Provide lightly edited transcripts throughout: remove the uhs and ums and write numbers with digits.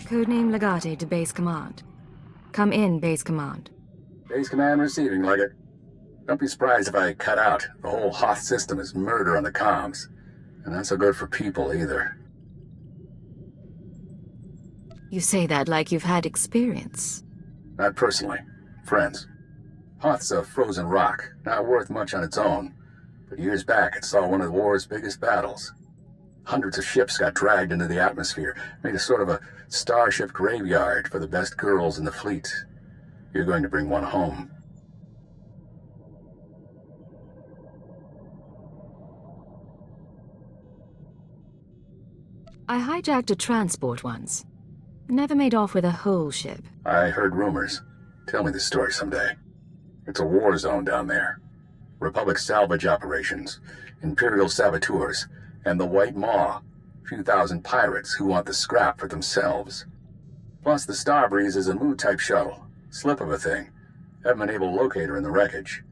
Codename Legate to Base Command. Come in, Base Command. Base Command receiving, Leggett. Don't be surprised if I cut out. The whole Hoth system is murder on the comms. And not so good for people, either. You say that like you've had experience. Not personally. Friends. Hoth's a frozen rock, not worth much on its own. But years back, it saw one of the war's biggest battles. Hundreds of ships got dragged into the atmosphere, made a sort of a starship graveyard for the best girls in the fleet. You're going to bring one home. I hijacked a transport once. Never made off with a whole ship. I heard rumors. Tell me the story someday. It's a war zone down there. Republic salvage operations, Imperial saboteurs, and the White Maw. Few thousand pirates who want the scrap for themselves. Plus the Starbreeze is a Mu-type shuttle. Slip of a thing. Haven't been able to locate her in the wreckage.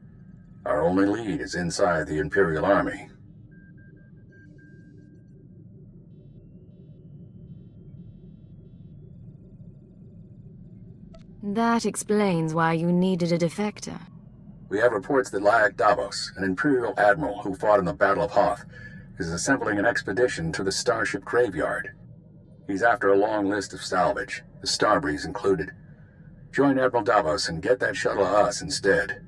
Our only lead is inside the Imperial Army. That explains why you needed a defector. We have reports that Lyak Davos, an Imperial admiral who fought in the Battle of Hoth, is assembling an expedition to the Starship Graveyard. He's after a long list of salvage, the Starbreeze included. Join Admiral Davos and get that shuttle to us instead.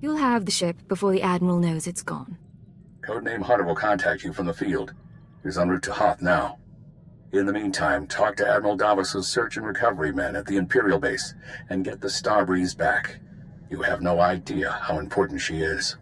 You'll have the ship before the Admiral knows it's gone. Codename Hunter will contact you from the field. He's en route to Hoth now. In the meantime, talk to Admiral Davos' search and recovery men at the Imperial base and get the Starbreeze back. You have no idea how important she is.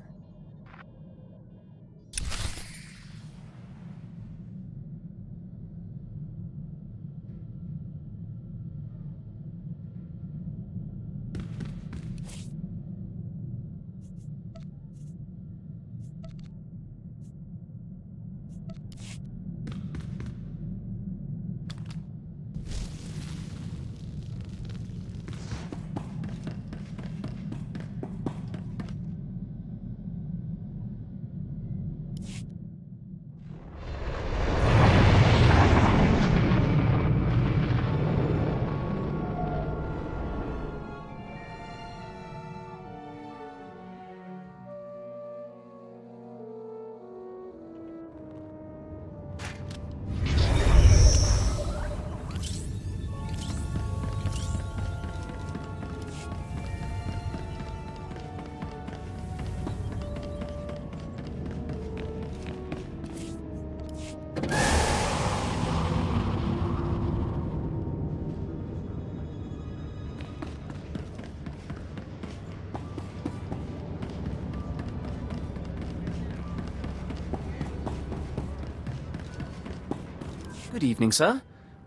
Good evening, sir.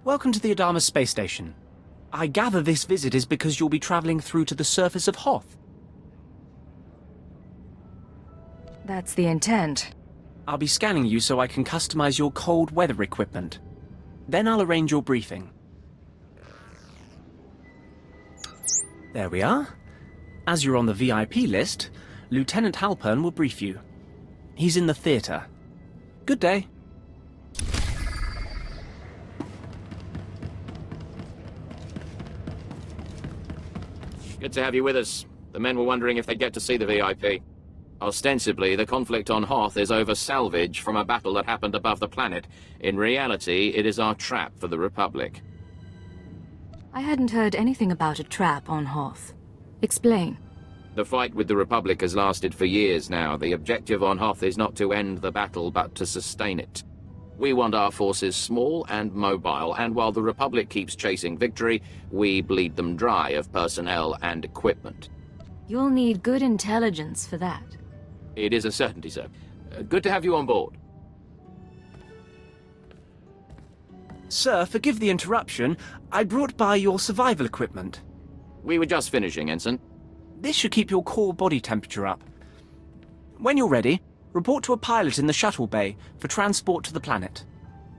Welcome to the Adama space station. I gather this visit is because you'll be traveling through to the surface of Hoth. That's the intent. I'll be scanning you so I can customize your cold weather equipment. Then I'll arrange your briefing. There we are. As you're on the VIP list, Lieutenant Halpern will brief you. He's in the theater. Good day. Good to have you with us. The men were wondering if they'd get to see the VIP. Ostensibly, the conflict on Hoth is over salvage from a battle that happened above the planet. In reality, it is our trap for the Republic. I hadn't heard anything about a trap on Hoth. Explain. The fight with the Republic has lasted for years now. The objective on Hoth is not to end the battle, but to sustain it. We want our forces small and mobile, and while the Republic keeps chasing victory, we bleed them dry of personnel and equipment. You'll need good intelligence for that. It is a certainty, sir. Good to have you on board. Sir, forgive the interruption. I brought by your survival equipment. We were just finishing, Ensign. This should keep your core body temperature up. When you're ready, report to a pilot in the shuttle bay for transport to the planet.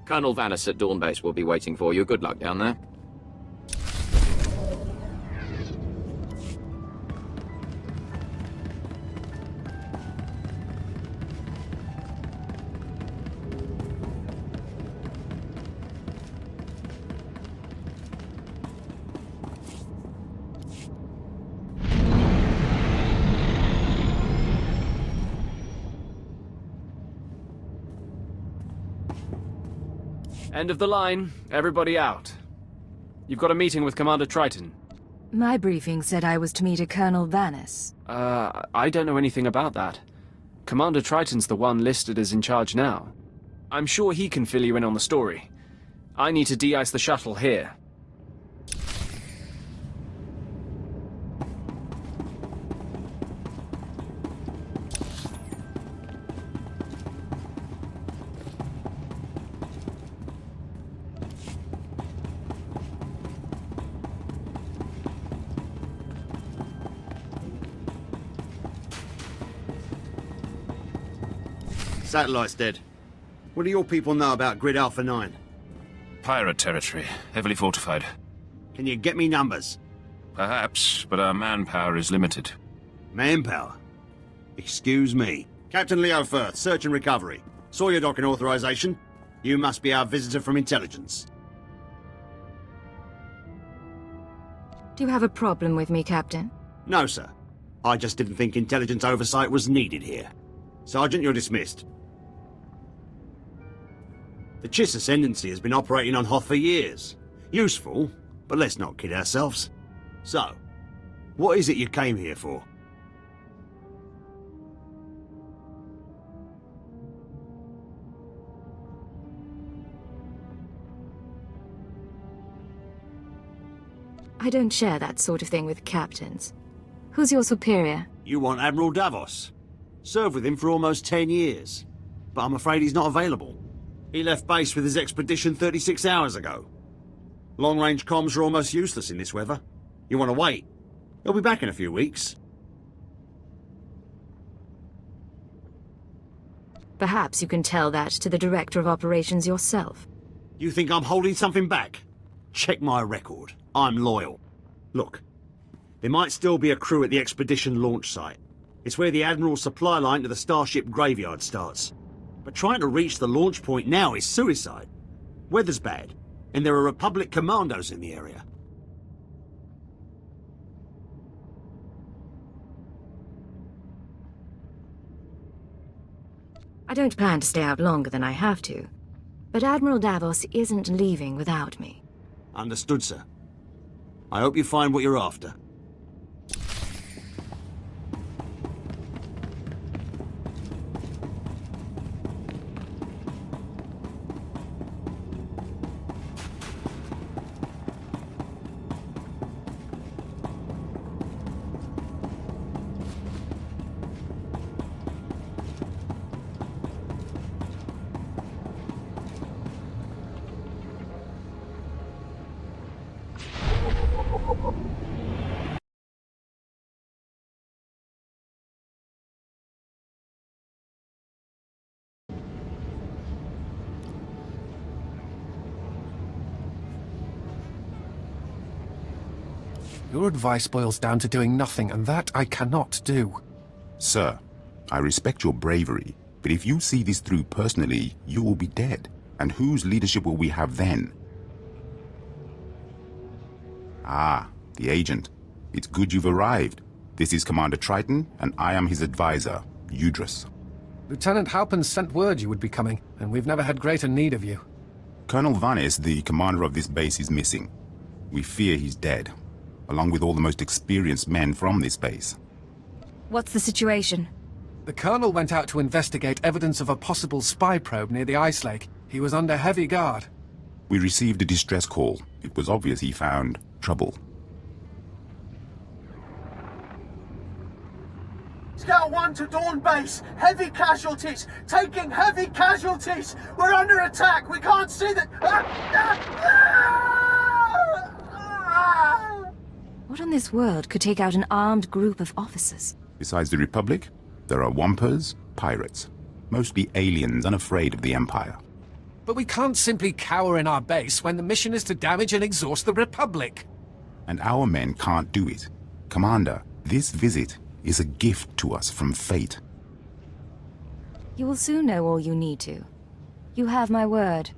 Colonel Vanis at Dawn Base will be waiting for you. Good luck down there. End of the line. Everybody out. You've got a meeting with Commander Triton. My briefing said I was to meet a Colonel Vanis. I don't know anything about that. Commander Triton's the one listed as in charge now. I'm sure he can fill you in on the story. I need to de-ice the shuttle here. Satellite's dead. What do your people know about Grid Alpha 9? Pirate territory, heavily fortified. Can you get me numbers? Perhaps, but our manpower is limited. Manpower? Excuse me. Captain Leo Firth, search and recovery. Saw your docking authorization. You must be our visitor from intelligence. Do you have a problem with me, Captain? No, sir. I just didn't think intelligence oversight was needed here. Sergeant, you're dismissed. The Chiss Ascendancy has been operating on Hoth for years. Useful, but let's not kid ourselves. So, what is it you came here for? I don't share that sort of thing with captains. Who's your superior? You want Admiral Davos. Served with him for almost 10 years. But I'm afraid he's not available. He left base with his expedition 36 hours ago. Long-range comms are almost useless in this weather. You want to wait? He'll be back in a few weeks. Perhaps you can tell that to the Director of Operations yourself. You think I'm holding something back? Check my record. I'm loyal. Look, there might still be a crew at the expedition launch site. It's where the Admiral's supply line to the Starship graveyard starts. But trying to reach the launch point now is suicide. Weather's bad, and there are Republic commandos in the area. I don't plan to stay out longer than I have to. But Admiral Davos isn't leaving without me. Understood, sir. I hope you find what you're after. Your advice boils down to doing nothing, and that I cannot do. Sir, I respect your bravery, but if you see this through personally, you will be dead. And whose leadership will we have then? Ah, the agent. It's good you've arrived. This is Commander Triton, and I am his advisor, Udris. Lieutenant Halpern sent word you would be coming, and we've never had greater need of you. Colonel Vanis, the commander of this base, is missing. We fear he's dead, along with all the most experienced men from this base. What's the situation? The Colonel went out to investigate evidence of a possible spy probe near the ice lake. He was under heavy guard. We received a distress call. It was obvious he found trouble. Scout 1 to Dawn Base. Heavy casualties. Taking heavy casualties. We're under attack. We can't see the... What on this world could take out an armed group of officers? Besides the Republic, there are Wampers, pirates. Mostly aliens unafraid of the Empire. But we can't simply cower in our base when the mission is to damage and exhaust the Republic. And our men can't do it. Commander, this visit is a gift to us from fate. You will soon know all you need to. You have my word.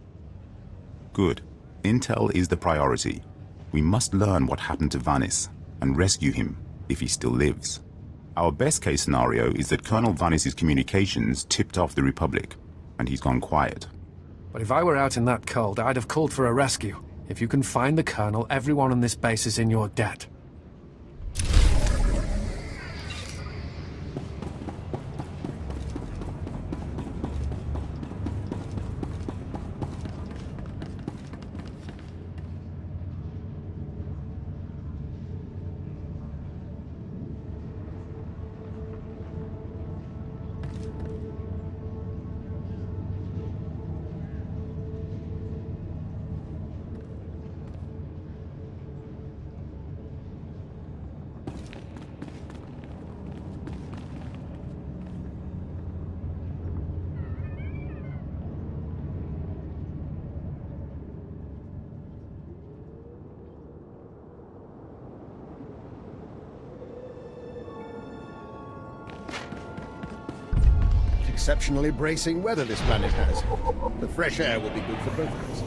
Good. Intel is the priority. We must learn what happened to Vanis and rescue him if he still lives. Our best case scenario is that Colonel Vanis's communications tipped off the Republic and he's gone quiet. But if I were out in that cold, I'd have called for a rescue. If you can find the Colonel, everyone on this base is in your debt. Exceptionally bracing weather this planet has. The fresh air will be good for both of us.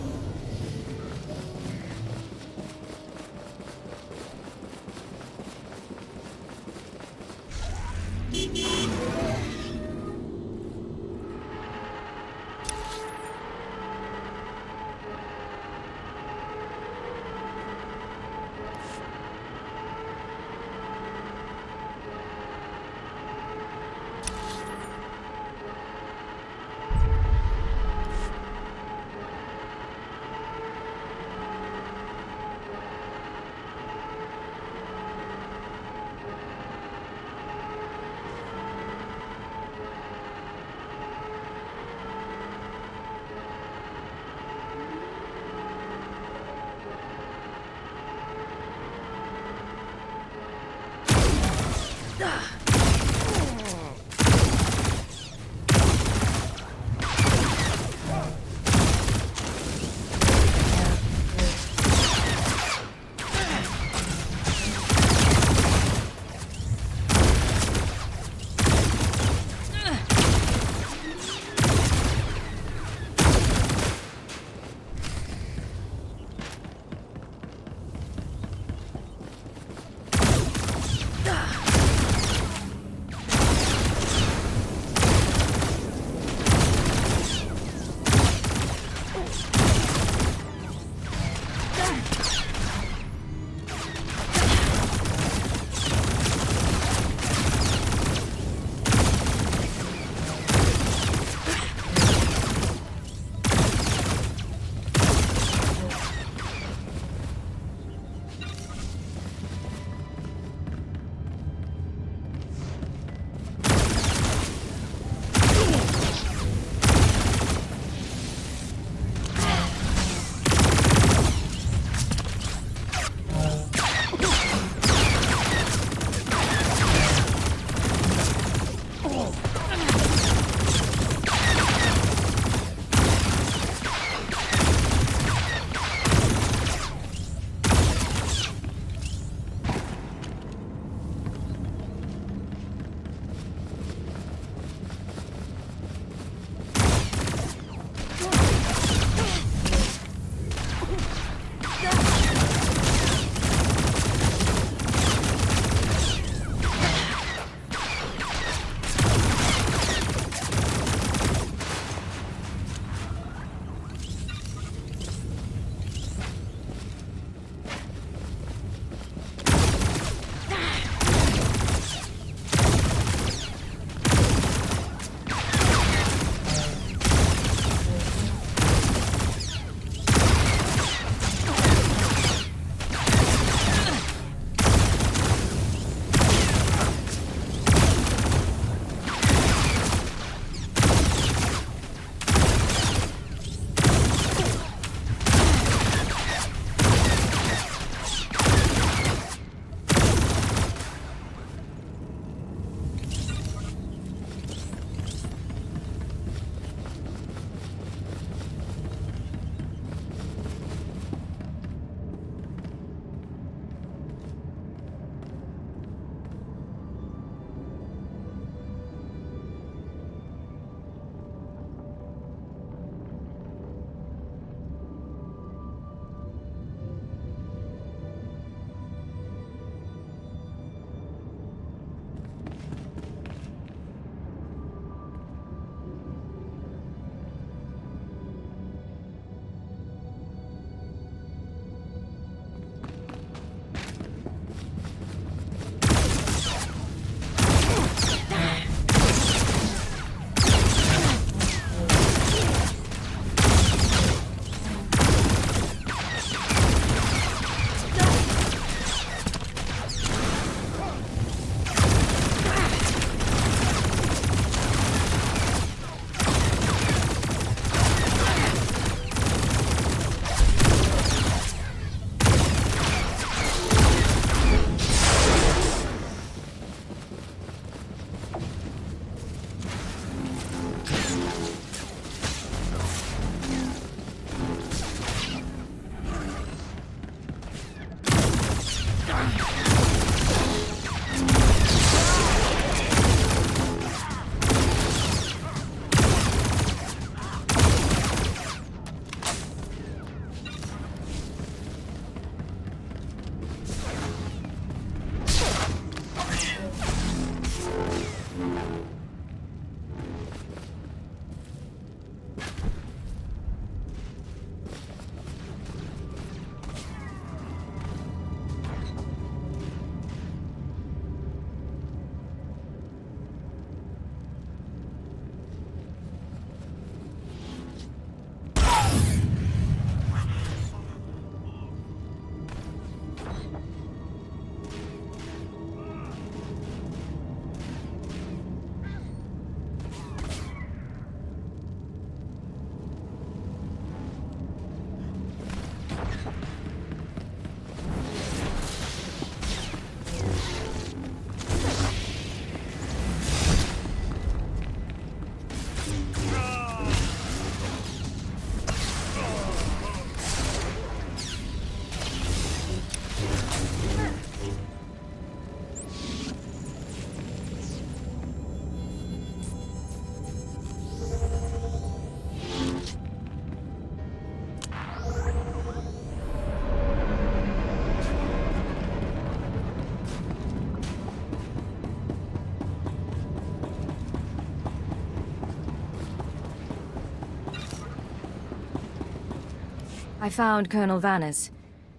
I found Colonel Vanis.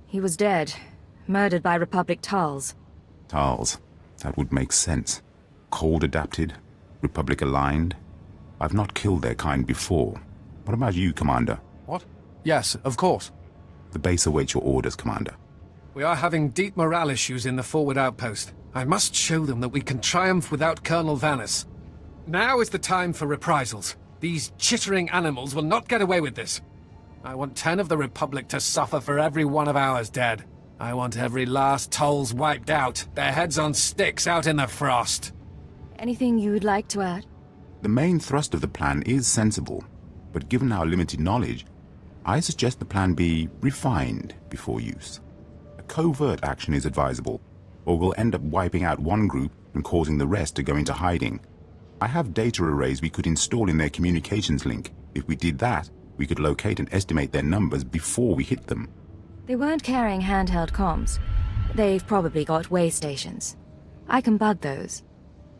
He was dead, murdered by Republic Tals. Tals. That would make sense. Cold adapted, Republic aligned. I've not killed their kind before. What about you, Commander? What? Yes, of course. The base awaits your orders, Commander. We are having deep morale issues in the forward outpost. I must show them that we can triumph without Colonel Vanis. Now is the time for reprisals. These chittering animals will not get away with this. I want 10 of the Republic to suffer for every one of ours dead. I want every last Tolls wiped out, their heads on sticks out in the frost. Anything you would like to add? The main thrust of the plan is sensible, but given our limited knowledge, I suggest the plan be refined before use. A covert action is advisable, or we'll end up wiping out one group and causing the rest to go into hiding. I have data arrays we could install in their communications link. If we did that, we could locate and estimate their numbers before we hit them. They weren't carrying handheld comms. They've probably got way stations. I can bug those.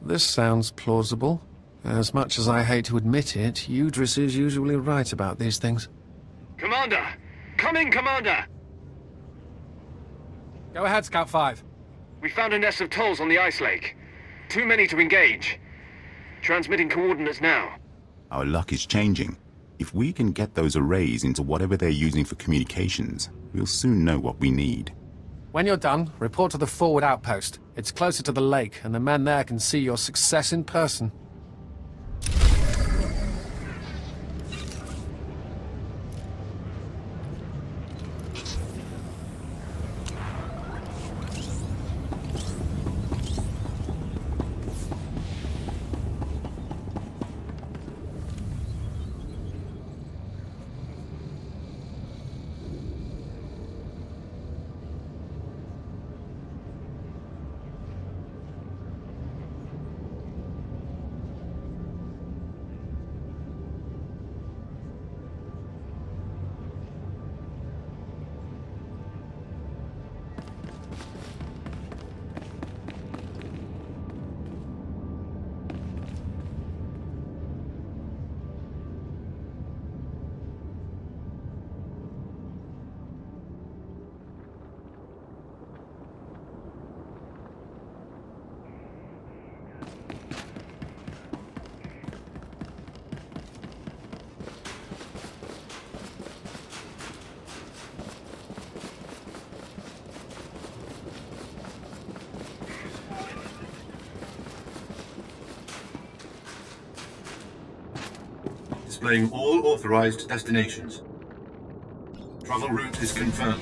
This sounds plausible. As much as I hate to admit it, Udris is usually right about these things. Commander! Come in, Commander! Go ahead, Scout 5. We found a nest of Tolls on the ice lake. Too many to engage. Transmitting coordinates now. Our luck is changing. If we can get those arrays into whatever they're using for communications, we'll soon know what we need. When you're done, report to the forward outpost. It's closer to the lake, and the men there can see your success in person. Displaying all authorized destinations. Travel route is confirmed.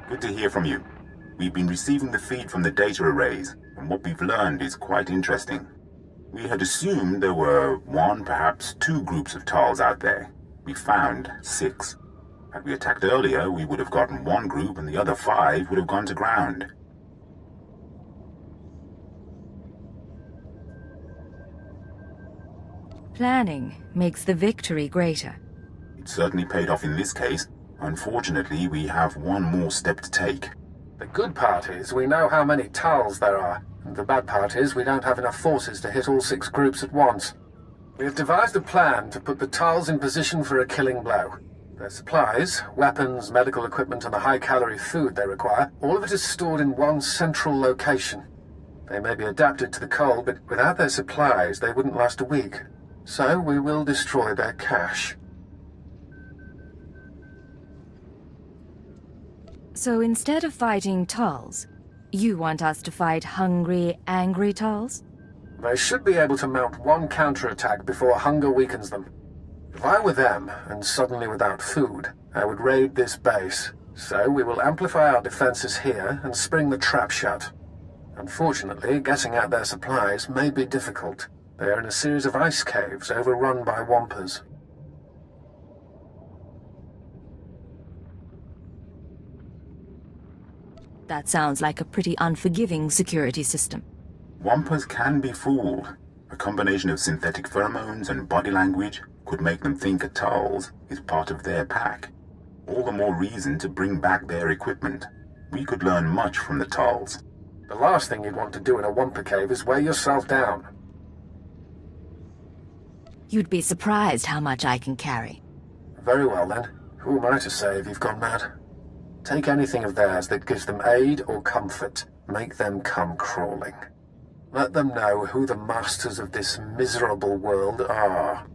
Good to hear from you. We've been receiving the feed from the data arrays, and what we've learned is quite interesting. We had assumed there were one, perhaps two groups of Tals out there. We found 6. Had we attacked earlier, we would have gotten one group and the other 5 would have gone to ground. Planning makes the victory greater. It certainly paid off in this case. Unfortunately, we have one more step to take. The good part is we know how many Tals there are. And the bad part is we don't have enough forces to hit all 6 groups at once. We have devised a plan to put the Tals in position for a killing blow. Their supplies, weapons, medical equipment, and the high-calorie food they require, all of it is stored in one central location. They may be adapted to the cold, but without their supplies, they wouldn't last a week. So we will destroy their cache. So instead of fighting Tals, you want us to fight hungry, angry Tals? They should be able to mount one counterattack before hunger weakens them. If I were them, and suddenly without food, I would raid this base. So we will amplify our defenses here and spring the trap shut. Unfortunately, getting at their supplies may be difficult. They are in a series of ice caves overrun by Wampers. That sounds like a pretty unforgiving security system. Wampers can be fooled. A combination of synthetic pheromones and body language could make them think a Tals is part of their pack. All the more reason to bring back their equipment. We could learn much from the Tals. The last thing you'd want to do in a Wampa cave is weigh yourself down. You'd be surprised how much I can carry. Very well then. Who am I to say if you've gone mad? Take anything of theirs that gives them aid or comfort. Make them come crawling. Let them know who the masters of this miserable world are.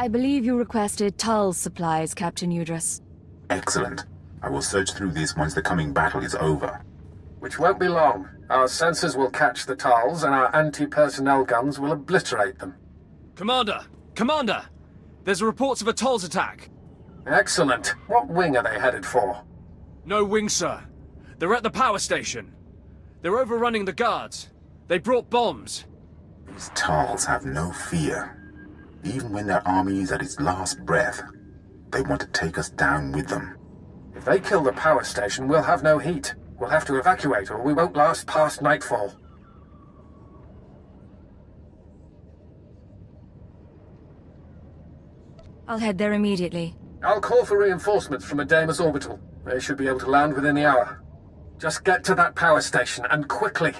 I believe you requested Tull's supplies, Captain Udrus. Excellent. I will search through this once the coming battle is over. Which won't be long. Our sensors will catch the Tulls, and our anti-personnel guns will obliterate them. Commander! Commander! There's reports of a Tull's attack. Excellent. What wing are they headed for? No wing, sir. They're at the power station. They're overrunning the guards. They brought bombs. These Tulls have no fear. Even when their army is at its last breath, they want to take us down with them. If they kill the power station, we'll have no heat. We'll have to evacuate, or we won't last past nightfall. I'll head there immediately. I'll call for reinforcements from Adamus Orbital. They should be able to land within the hour. Just get to that power station, and quickly.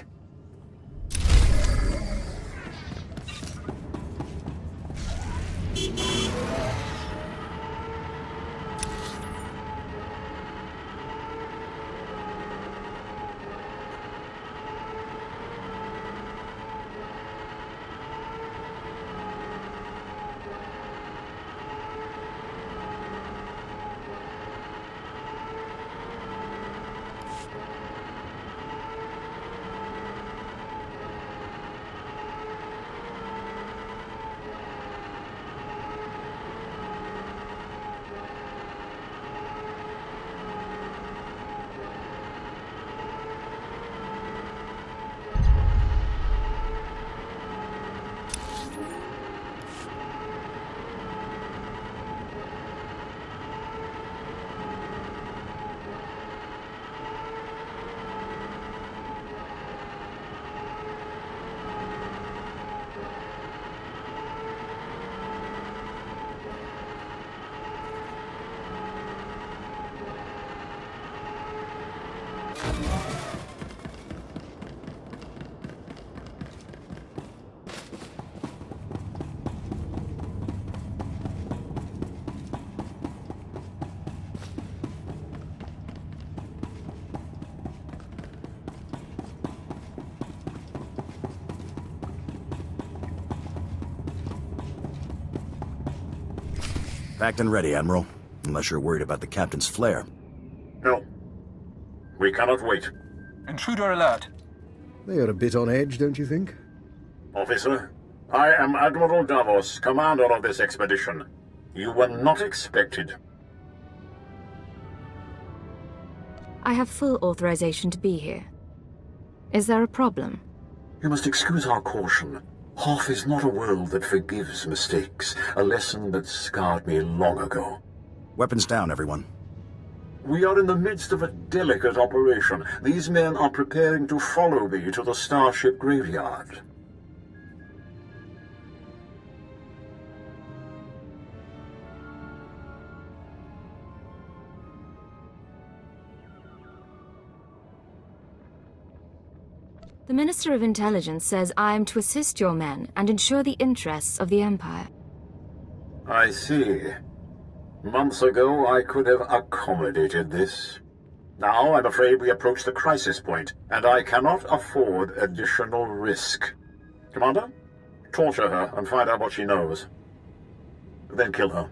Packed and ready, Admiral. Unless you're worried about the captain's flare. No. We cannot wait. Intruder alert. They are a bit on edge, don't you think? Officer, I am Admiral Davos, commander of this expedition. You were not expected. I have full authorization to be here. Is there a problem? You must excuse our caution. Hoth is not a world that forgives mistakes, a lesson that scarred me long ago. Weapons down, everyone. We are in the midst of a delicate operation. These men are preparing to follow me to the starship graveyard. The Minister of Intelligence says I am to assist your men and ensure the interests of the Empire. I see. Months ago, I could have accommodated this. Now, I'm afraid we approach the crisis point, and I cannot afford additional risk. Commander, torture her and find out what she knows. Then kill her.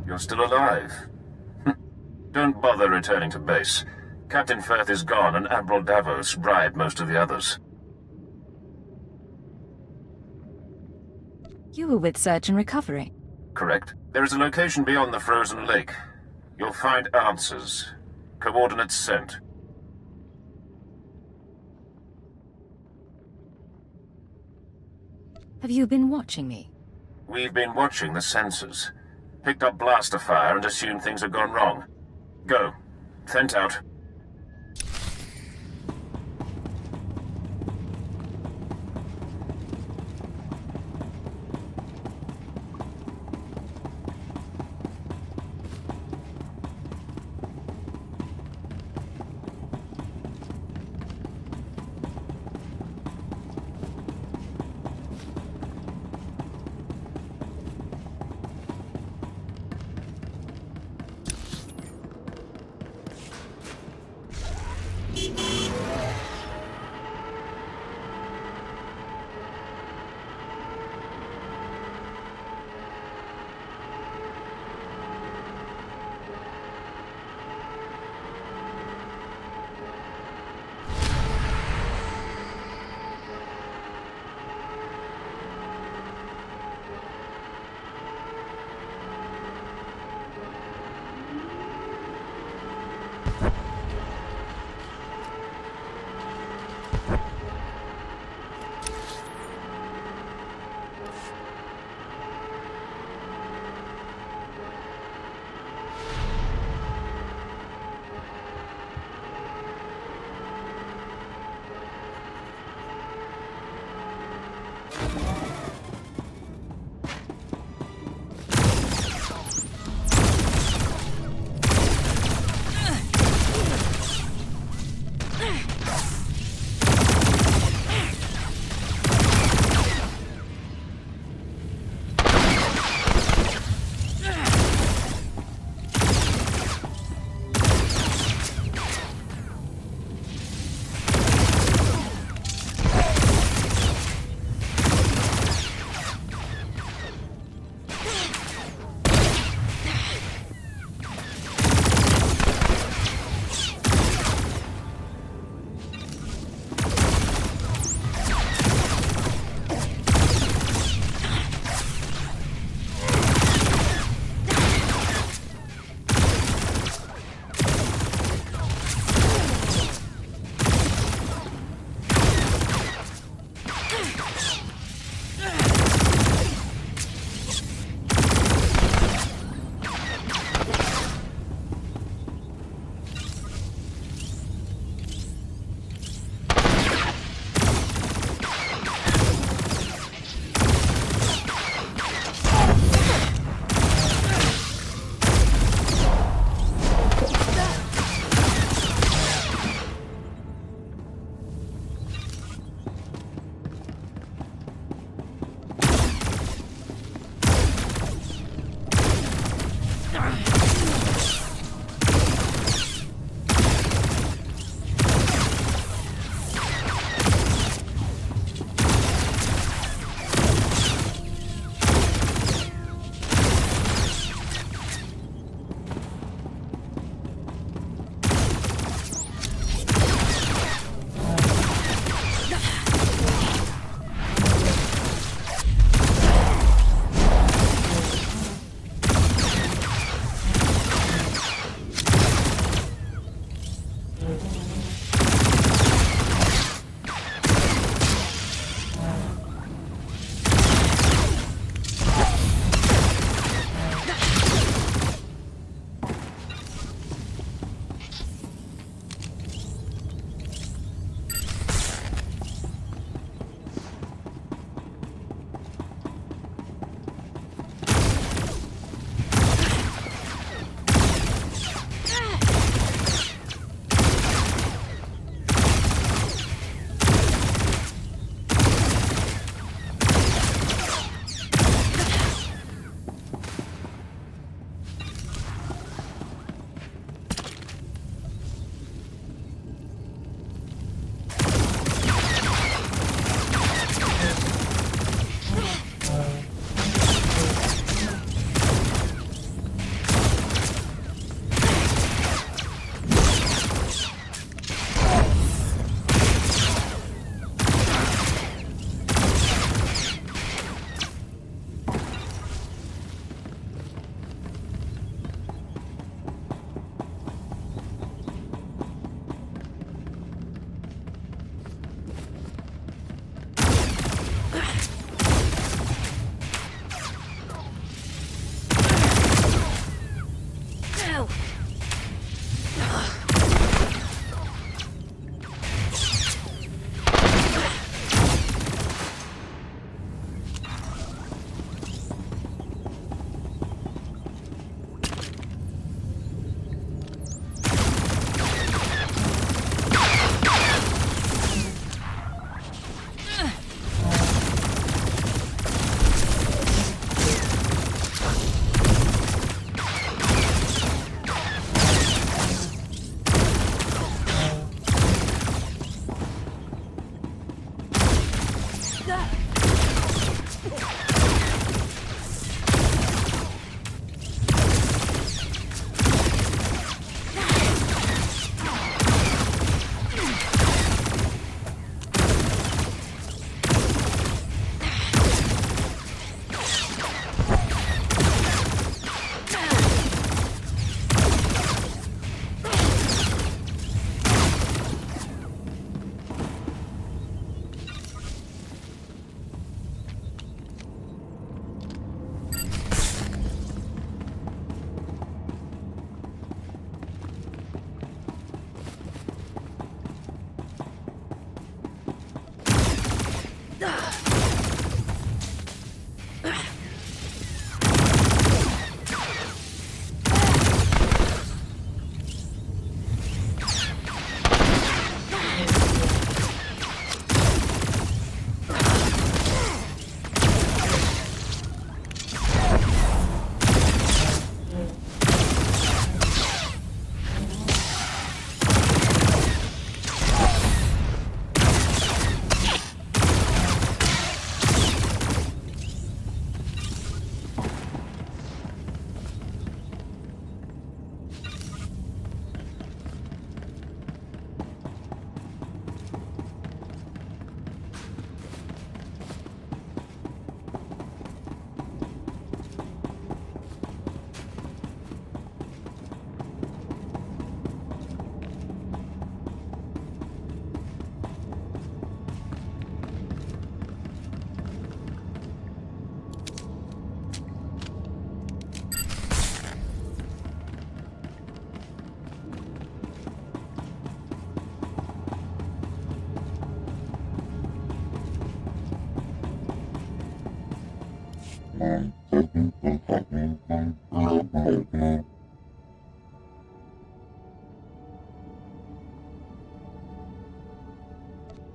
You're still alive. Don't bother returning to base. Captain Firth is gone and Admiral Davos bribed most of the others. You were with Search and Recovery. Correct. There is a location beyond the frozen lake. You'll find answers. Coordinates sent. Have you been watching me? We've been watching the sensors. Picked up blaster fire and assumed things had gone wrong. Go. Sent out.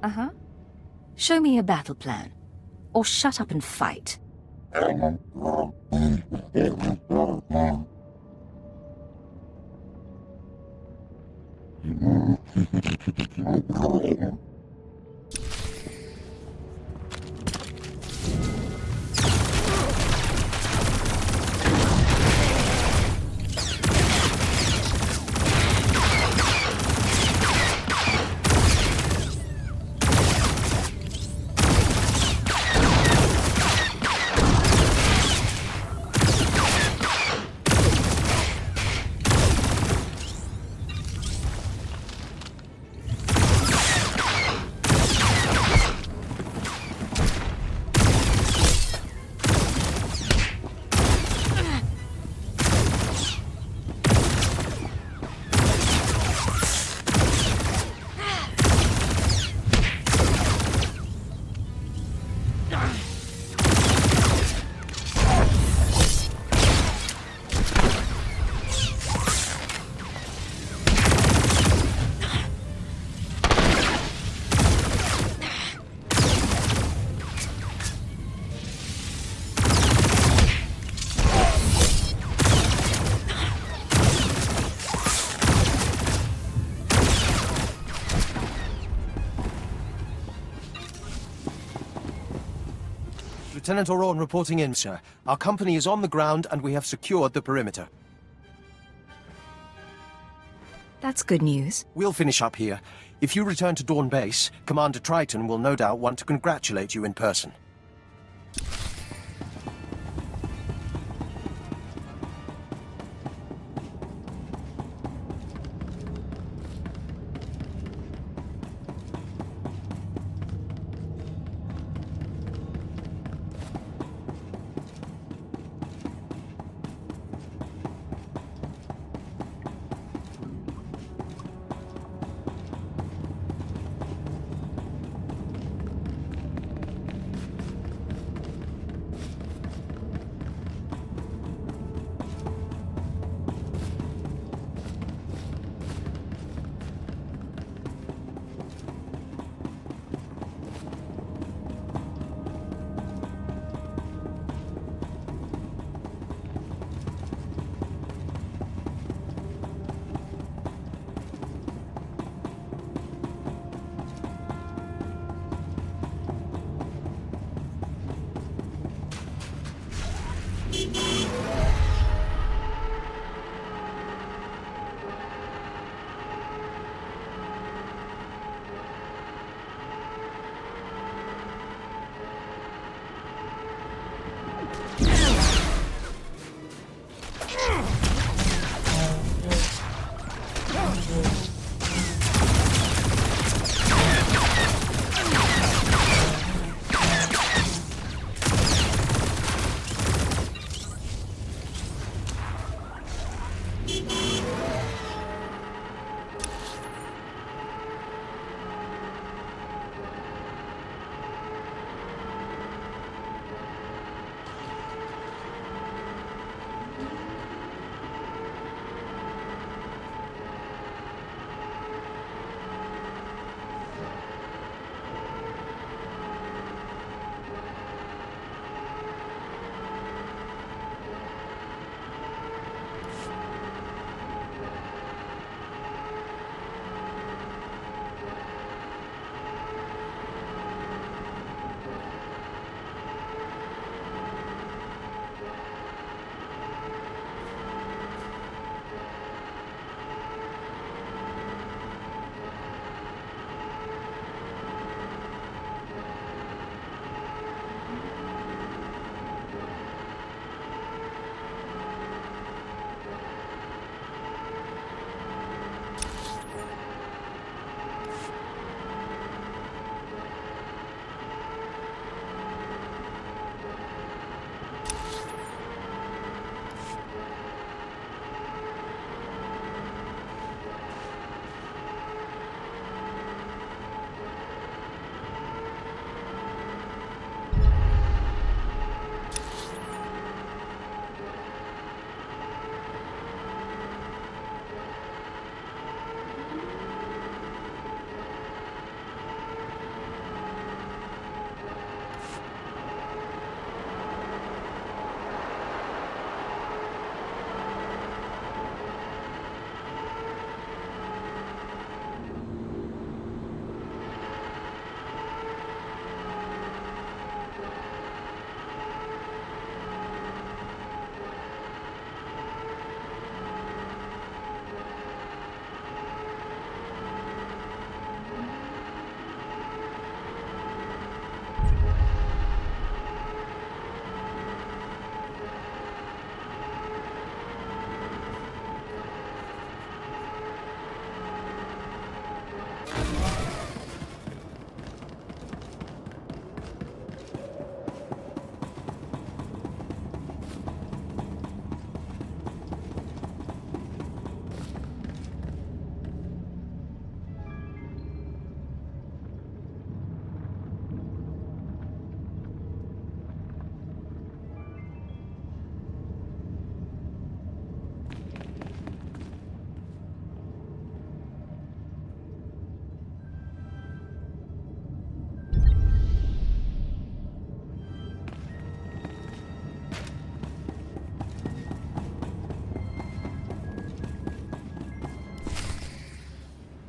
Uh-huh. Show me a battle plan. Or shut up and fight. Lieutenant Oron reporting in, sir. Our company is on the ground and we have secured the perimeter. That's good news. We'll finish up here. If you return to Dawn Base, Commander Triton will no doubt want to congratulate you in person.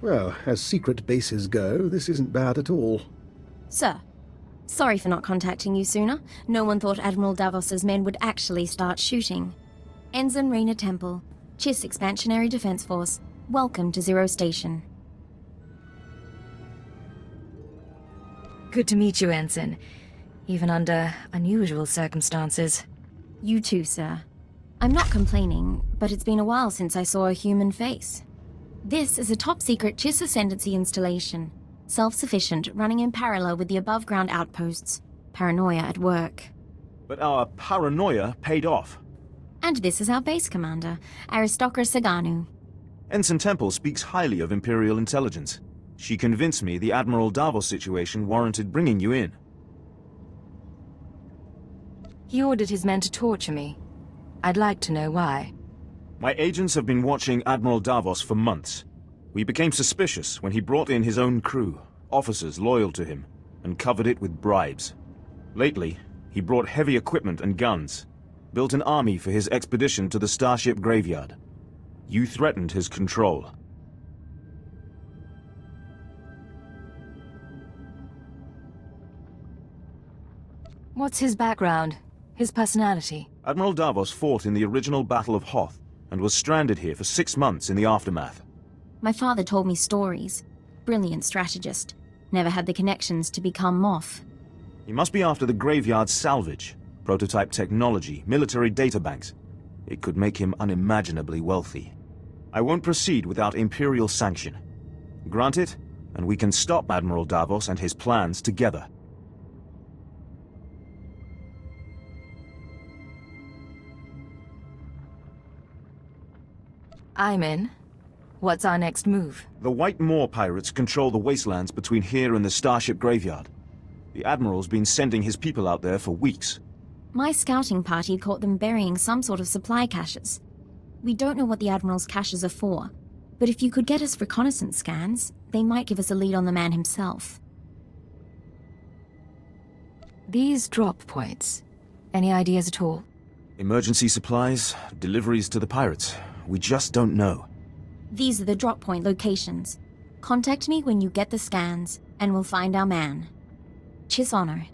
Well, as secret bases go, this isn't bad at all. Sir, sorry for not contacting you sooner. No one thought Admiral Davos's men would actually start shooting. Ensign Raina Temple, Chiss Expansionary Defense Force. Welcome to Zero Station. Good to meet you, Ensign. Even under unusual circumstances. You too, sir. I'm not complaining, but it's been a while since I saw a human face. This is a top-secret Chiss Ascendancy installation. Self-sufficient, running in parallel with the above-ground outposts. Paranoia at work. But our paranoia paid off. And this is our base commander, Aristocra Saganu. Ensign Temple speaks highly of Imperial intelligence. She convinced me the Admiral Davos situation warranted bringing you in. He ordered his men to torture me. I'd like to know why. My agents have been watching Admiral Davos for months. We became suspicious when he brought in his own crew, officers loyal to him, and covered it with bribes. Lately, he brought heavy equipment and guns, built an army for his expedition to the Starship Graveyard. You threatened his control. What's his background? His personality? Admiral Davos fought in the original Battle of Hoth, and was stranded here for 6 months in the aftermath. My father told me stories. Brilliant strategist. Never had the connections to become Moff. He must be after the Graveyard's salvage, prototype technology, military databanks. It could make him unimaginably wealthy. I won't proceed without Imperial sanction. Grant it, and we can stop Admiral Davos and his plans together. I'm in. What's our next move? The White Moor pirates control the wastelands between here and the Starship Graveyard. The Admiral's been sending his people out there for weeks. My scouting party caught them burying some sort of supply caches. We don't know what the Admiral's caches are for, but if you could get us reconnaissance scans, they might give us a lead on the man himself. These drop points. Any ideas at all? Emergency supplies, deliveries to the pirates. We just don't know. These are the drop point locations. Contact me when you get the scans, and we'll find our man. Chiss Honor.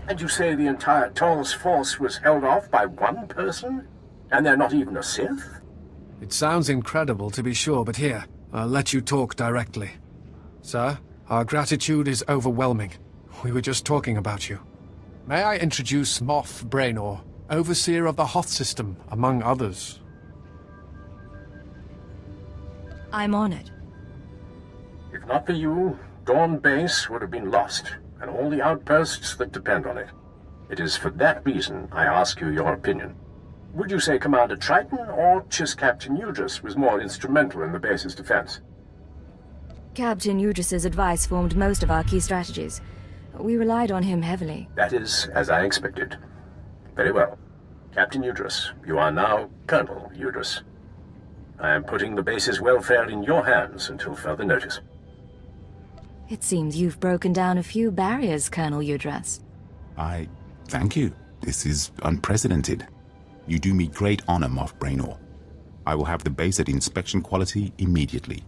And you say the entire Toll's force was held off by one person? And they're not even a Sith? It sounds incredible, to be sure, but here, I'll let you talk directly. Sir, our gratitude is overwhelming. We were just talking about you. May I introduce Moff Byrnjolf, Overseer of the Hoth System, among others. I'm honored. If not for you, Dawn Base would have been lost, and all the outposts that depend on it. It is for that reason I ask you your opinion. Would you say Commander Triton or Chiss Captain Udris was more instrumental in the base's defense? Captain Udris's advice formed most of our key strategies. We relied on him heavily. That is as I expected. Very well. Captain Udris, you are now Colonel Udris. I am putting the base's welfare in your hands until further notice. It seems you've broken down a few barriers, Colonel Udris. I thank you. This is unprecedented. You do me great honor, Moff Byrnjolf. I will have the base at inspection quality immediately.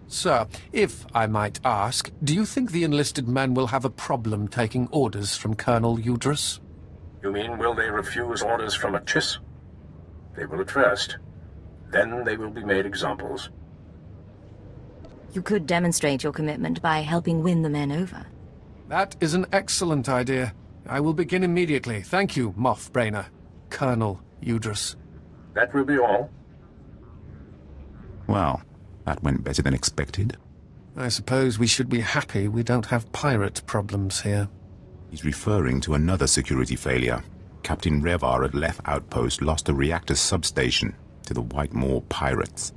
Sir, if I might ask, do you think the enlisted men will have a problem taking orders from Colonel Udris? You mean, will they refuse orders from a Chiss? They will at first. Then they will be made examples. You could demonstrate your commitment by helping win the men over. That is an excellent idea. I will begin immediately. Thank you, Moff Byrnjolf, Colonel Udris. That will be all. Well, that went better than expected. I suppose we should be happy we don't have pirate problems here. He's referring to another security failure. Captain Revar at Leth Outpost lost a reactor substation to the White pirates.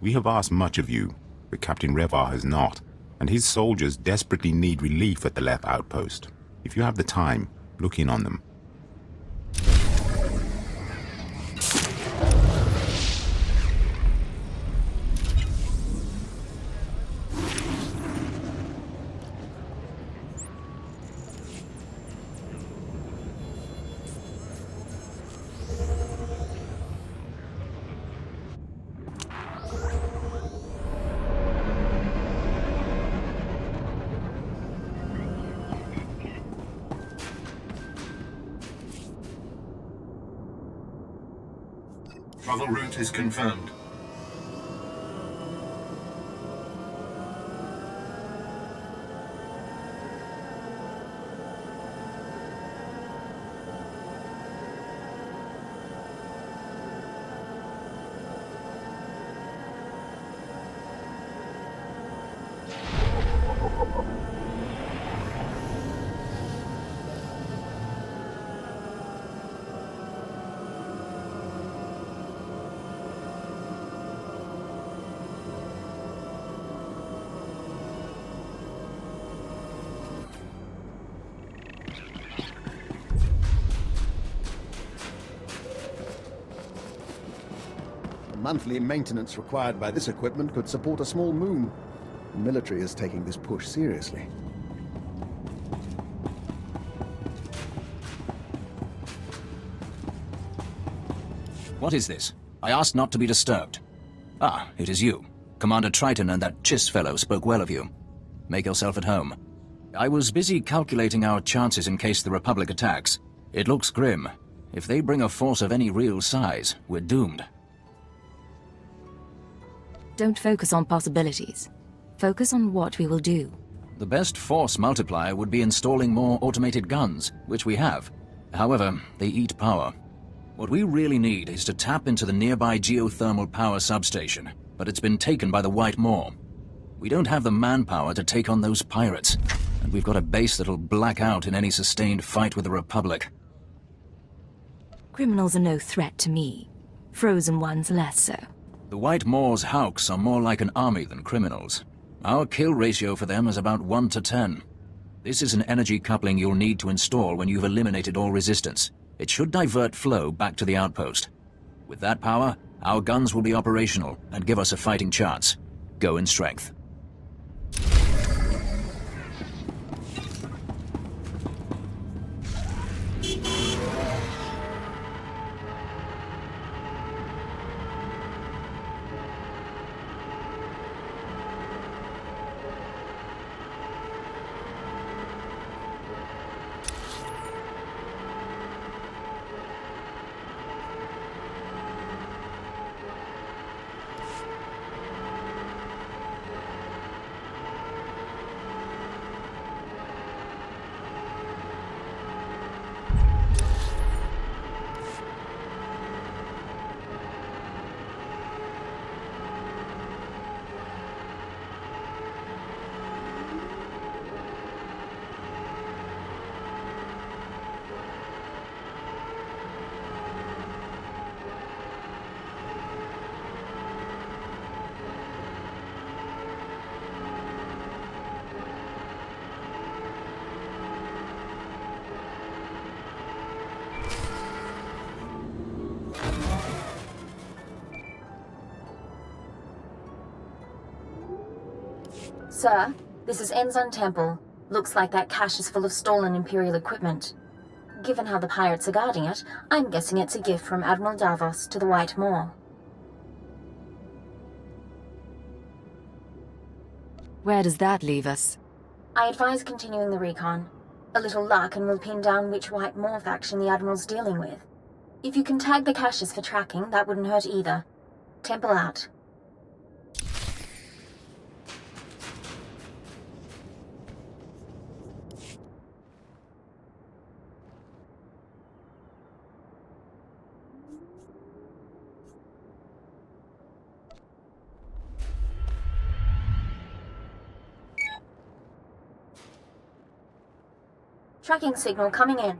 We have asked much of you, but Captain Revar has not, and his soldiers desperately need relief at the Leth Outpost. If you have the time, look in on them. Travel route is confirmed. Monthly maintenance required by this equipment could support a small moon. The military is taking this push seriously. What is this? I asked not to be disturbed. Ah, it is you. Commander Triton and that Chiss fellow spoke well of you. Make yourself at home. I was busy calculating our chances in case the Republic attacks. It looks grim. If they bring a force of any real size, we're doomed. Don't focus on possibilities. Focus on what we will do. The best force multiplier would be installing more automated guns, which we have. However, they eat power. What we really need is to tap into the nearby geothermal power substation, but it's been taken by the White Moor. We don't have the manpower to take on those pirates, and we've got a base that'll black out in any sustained fight with the Republic. Criminals are no threat to me. Frozen ones less so. The White Moor's Hawks are more like an army than criminals. Our kill ratio for them is about 1 to 10. This is an energy coupling you'll need to install when you've eliminated all resistance. It should divert flow back to the outpost. With that power, our guns will be operational and give us a fighting chance. Go in strength. Sir, this is Enzon Temple. Looks like that cache is full of stolen Imperial equipment. Given how the pirates are guarding it, I'm guessing it's a gift from Admiral Davos to the White Moor. Where does that leave us? I advise continuing the recon. A little luck and we'll pin down which White Moor faction the Admiral's dealing with. If you can tag the caches for tracking, that wouldn't hurt either. Temple out. Tracking signal coming in.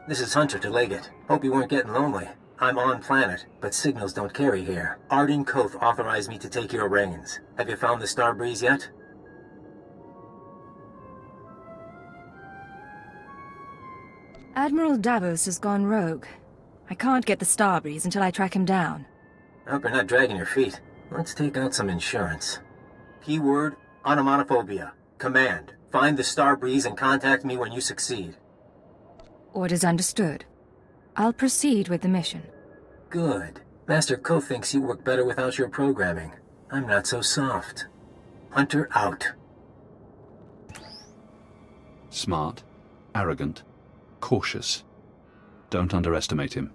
This is Hunter to Leggett. Hope you weren't getting lonely. I'm on planet, but signals don't carry here. Arden Koth authorized me to take your reins. Have you found the Star Breeze yet? Admiral Davos has gone rogue. I can't get the Star Breeze until I track him down. I hope you're not dragging your feet. Let's take out some insurance. Keyword, onomatophobia. Command, find the Star Breeze and contact me when you succeed. Orders understood. I'll proceed with the mission. Good. Master Koth thinks you work better without your programming. I'm not so soft. Hunter out. Smart, arrogant, cautious. Don't underestimate him.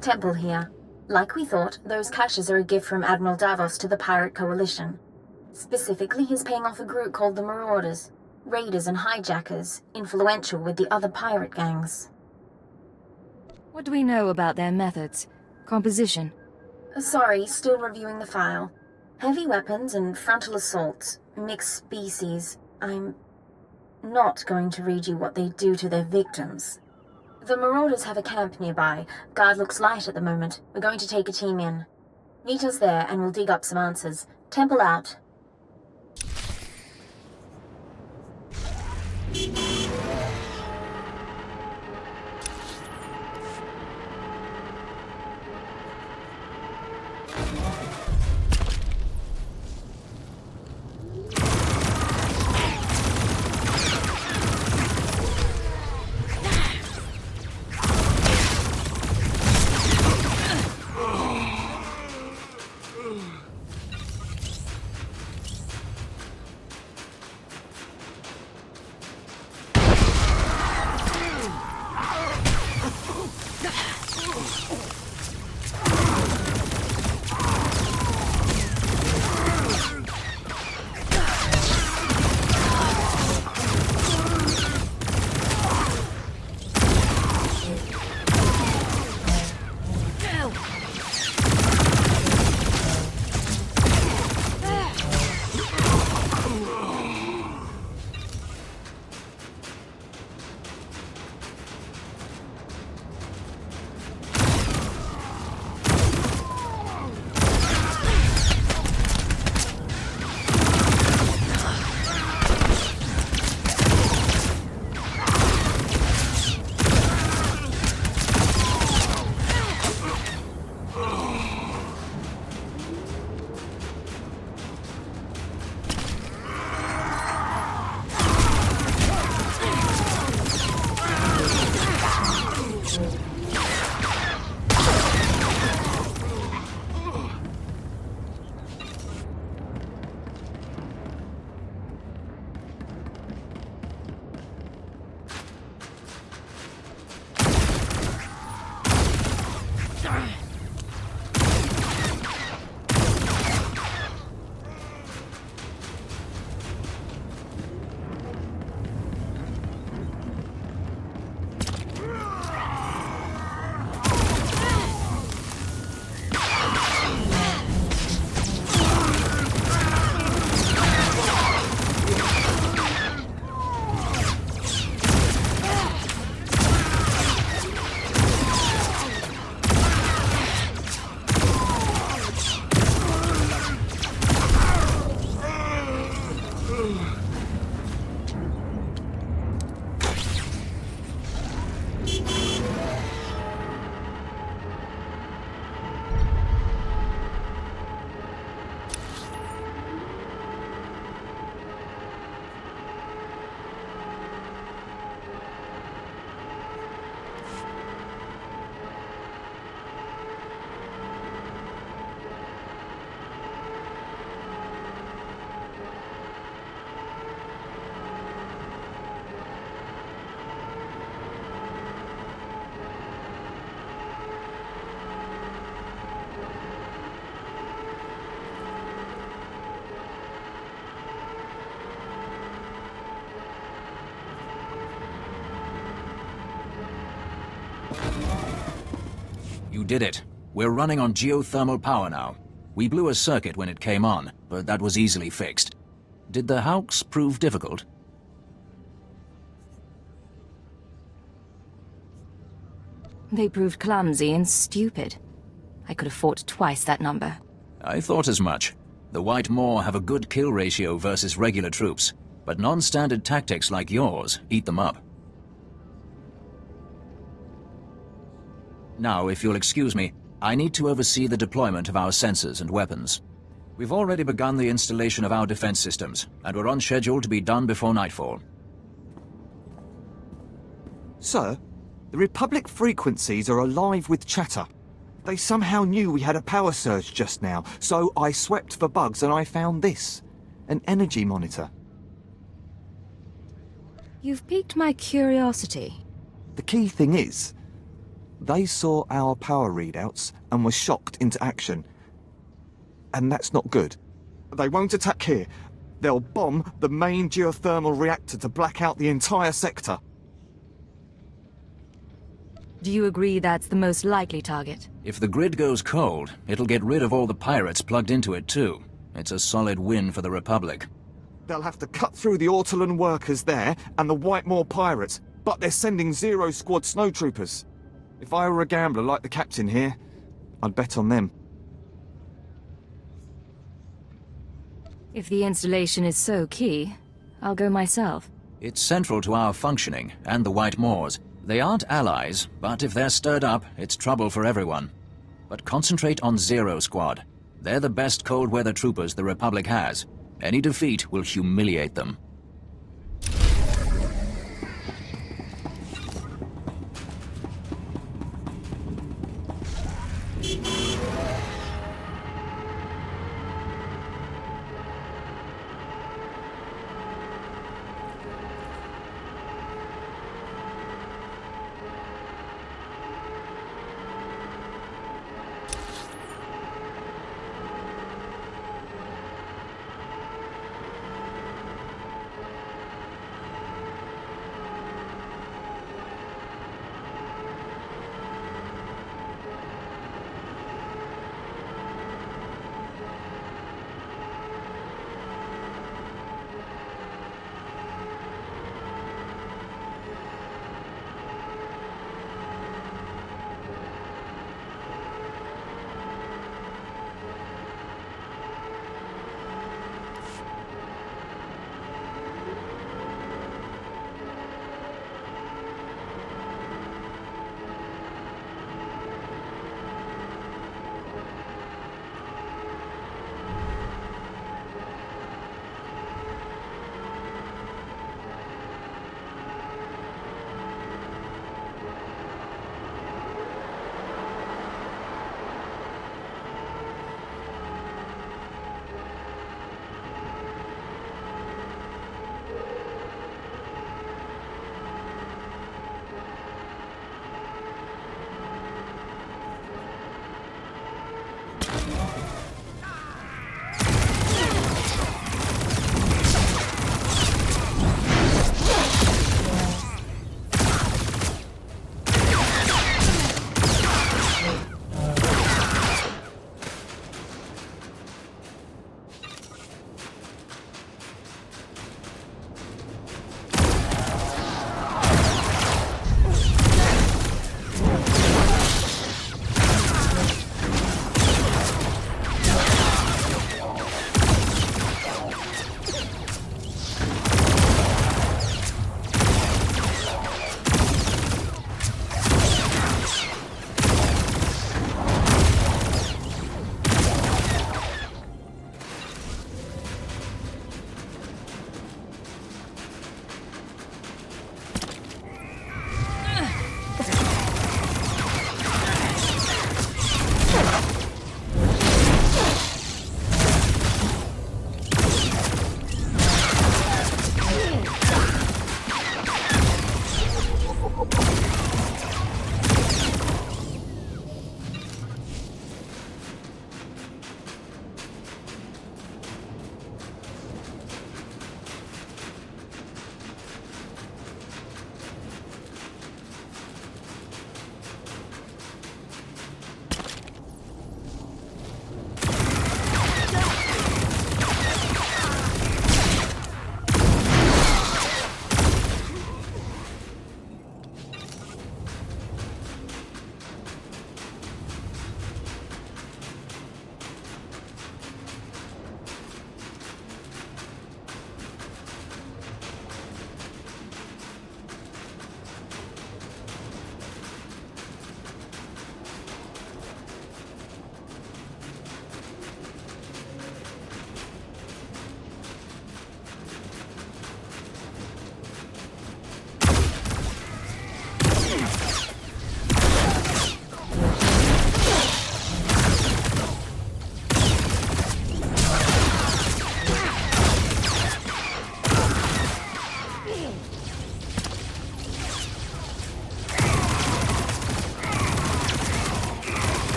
Temple here. Like we thought, those caches are a gift from Admiral Davos to the Pirate Coalition. Specifically, he's paying off a group called the Marauders. Raiders and hijackers, influential with the other pirate gangs. What do we know about their methods? Composition? Sorry, still reviewing the file. Heavy weapons and frontal assaults. Mixed species. I'm not going to read you what they do to their victims. The Marauders have a camp nearby. Guard looks light at the moment. We're going to take a team in. Meet us there and we'll dig up some answers. Temple out. You did it. We're running on geothermal power now. We blew a circuit when it came on, but that was easily fixed. Did the Hawks prove difficult? They proved clumsy and stupid. I could have fought twice that number. I thought as much. The White Moor have a good kill ratio versus regular troops, but non-standard tactics like yours eat them up. Now, if you'll excuse me, I need to oversee the deployment of our sensors and weapons. We've already begun the installation of our defense systems, and we're on schedule to be done before nightfall. Sir, the Republic frequencies are alive with chatter. They somehow knew we had a power surge just now, so I swept for bugs and I found this. An energy monitor. You've piqued my curiosity. The key thing is, they saw our power readouts and were shocked into action. And that's not good. They won't attack here. They'll bomb the main geothermal reactor to black out the entire sector. Do you agree that's the most likely target? If the grid goes cold, it'll get rid of all the pirates plugged into it too. It's a solid win for the Republic. They'll have to cut through the Ortolan workers there and the Whitemoor pirates, but they're sending Zero Squad snowtroopers. If I were a gambler like the captain here, I'd bet on them. If the installation is so key, I'll go myself. It's central to our functioning, and the White Moors. They aren't allies, but if they're stirred up, it's trouble for everyone. But concentrate on Zero Squad. They're the best cold-weather troopers the Republic has. Any defeat will humiliate them.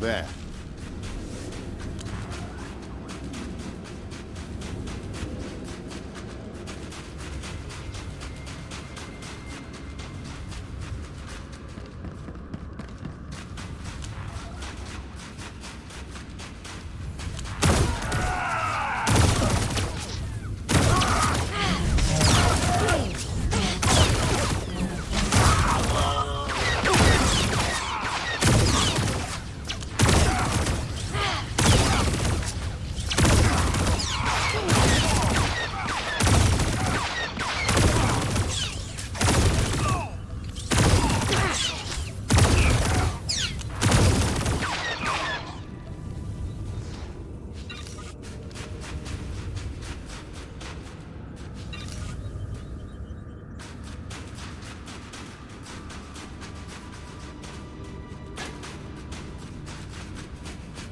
There.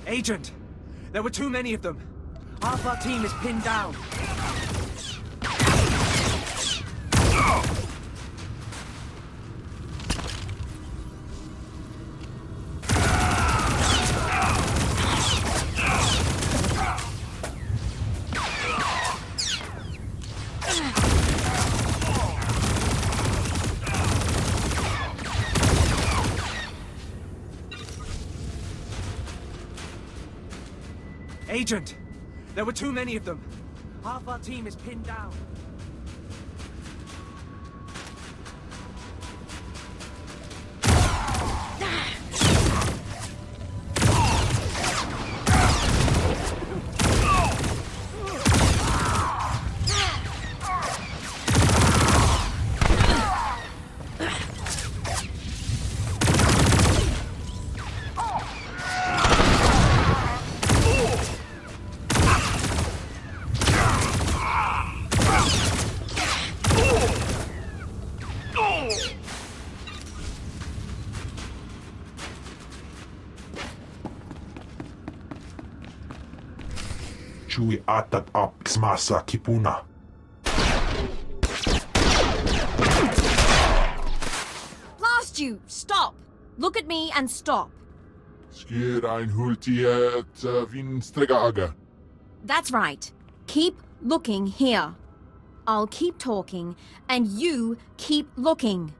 Agent! There were too many of them. Half our team is pinned down. Agent! There were too many of them. Half our team is pinned down. Chui atat up smasa kipuna. Blast you! Stop! Look at me and stop. Skirain hultiet vinstregaga. That's right. Keep looking here. I'll keep talking, and you keep looking.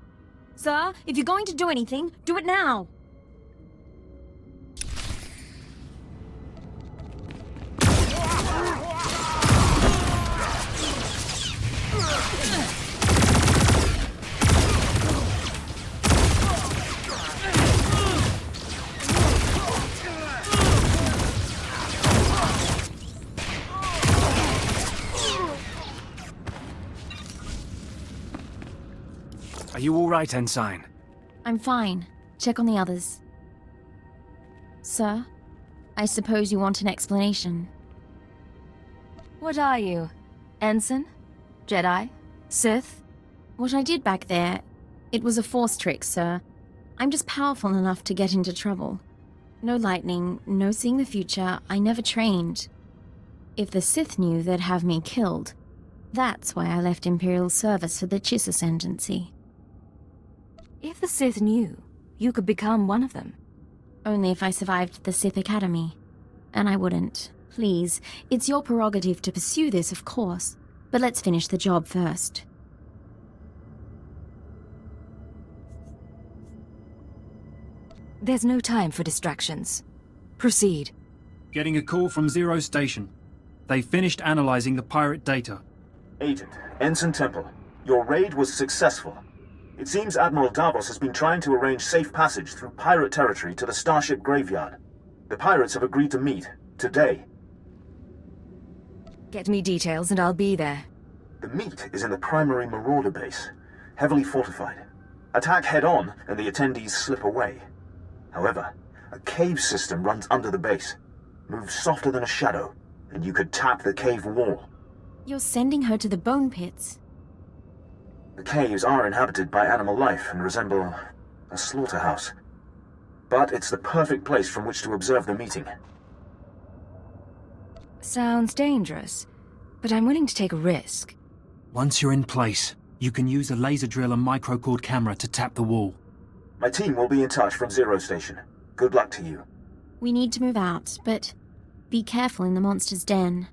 Sir, if you're going to do anything, do it now. Are you all right, Ensign? I'm fine. Check on the others. Sir, I suppose you want an explanation. What are you? Ensign? Jedi? Sith? What I did back there, it was a force trick, sir. I'm just powerful enough to get into trouble. No lightning, no seeing the future, I never trained. If the Sith knew, they'd have me killed. That's why I left Imperial service for the Chiss Ascendancy. If the Sith knew, you could become one of them. Only if I survived the Sith Academy. And I wouldn't. Please, it's your prerogative to pursue this, of course. But let's finish the job first. There's no time for distractions. Proceed. Getting a call from Zero Station. They finished analyzing the pirate data. Agent, Ensign Temple, your raid was successful. It seems Admiral Davos has been trying to arrange safe passage through pirate territory to the Starship Graveyard. The pirates have agreed to meet, today. Get me details and I'll be there. The meet is in the primary Marauder base, heavily fortified. Attack head-on and the attendees slip away. However, a cave system runs under the base. Moves softer than a shadow, and you could tap the cave wall. You're sending her to the bone pits. The caves are inhabited by animal life and resemble a slaughterhouse. But it's the perfect place from which to observe the meeting. Sounds dangerous, but I'm willing to take a risk. Once you're in place, you can use a laser drill and microcord camera to tap the wall. My team will be in touch from Zero Station. Good luck to you. We need to move out, but be careful in the monster's den.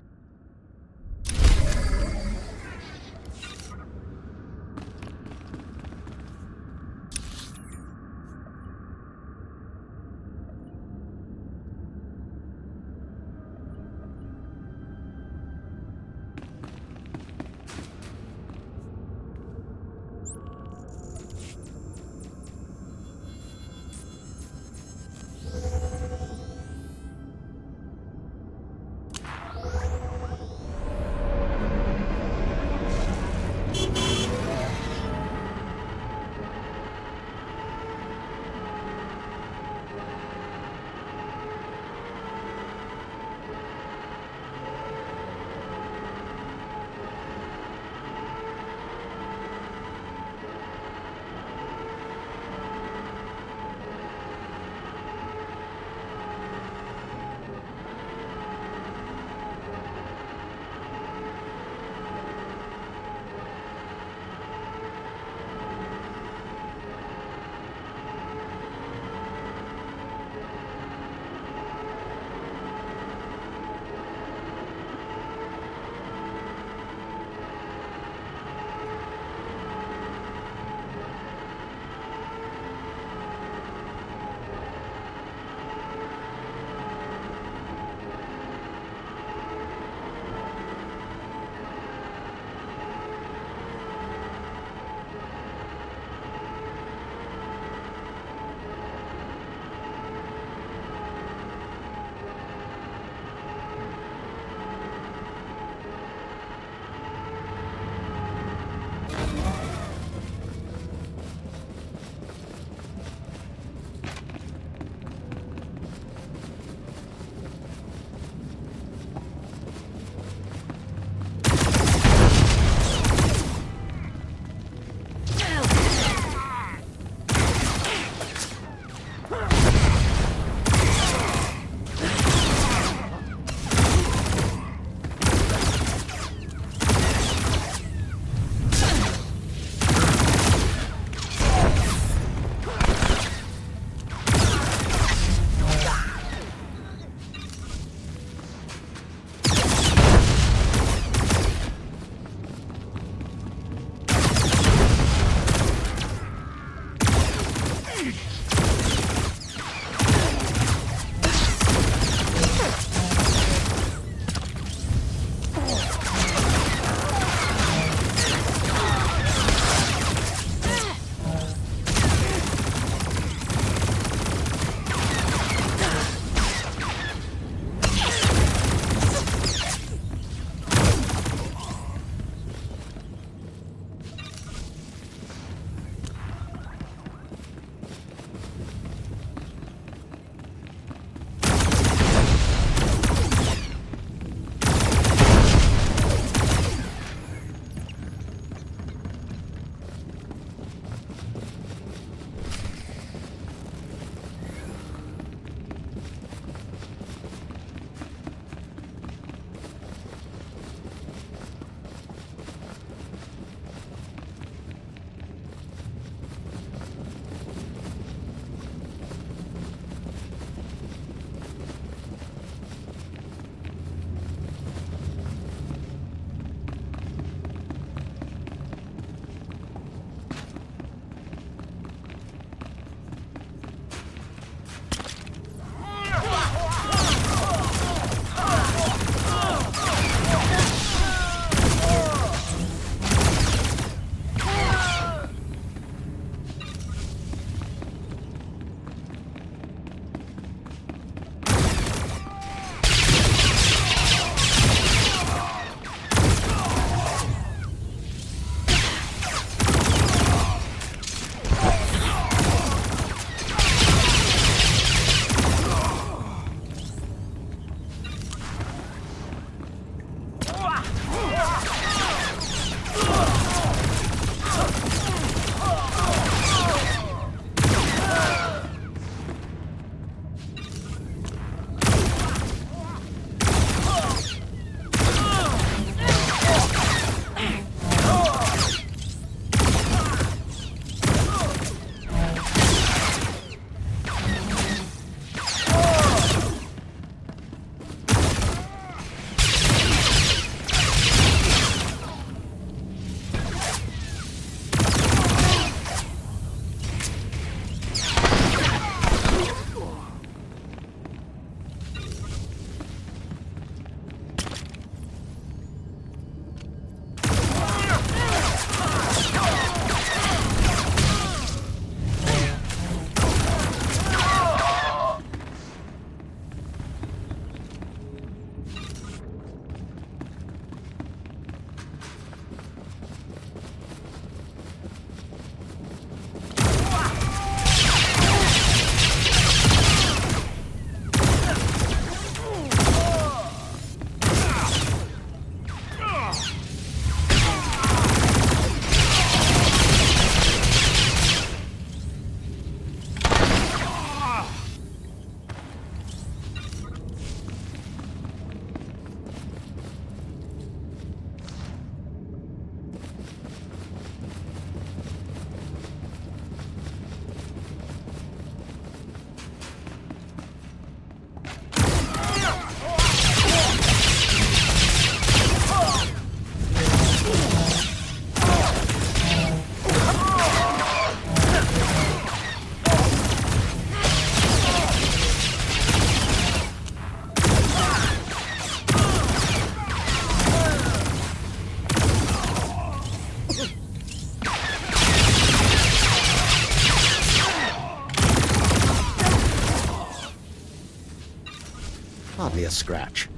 Hardly a scratch.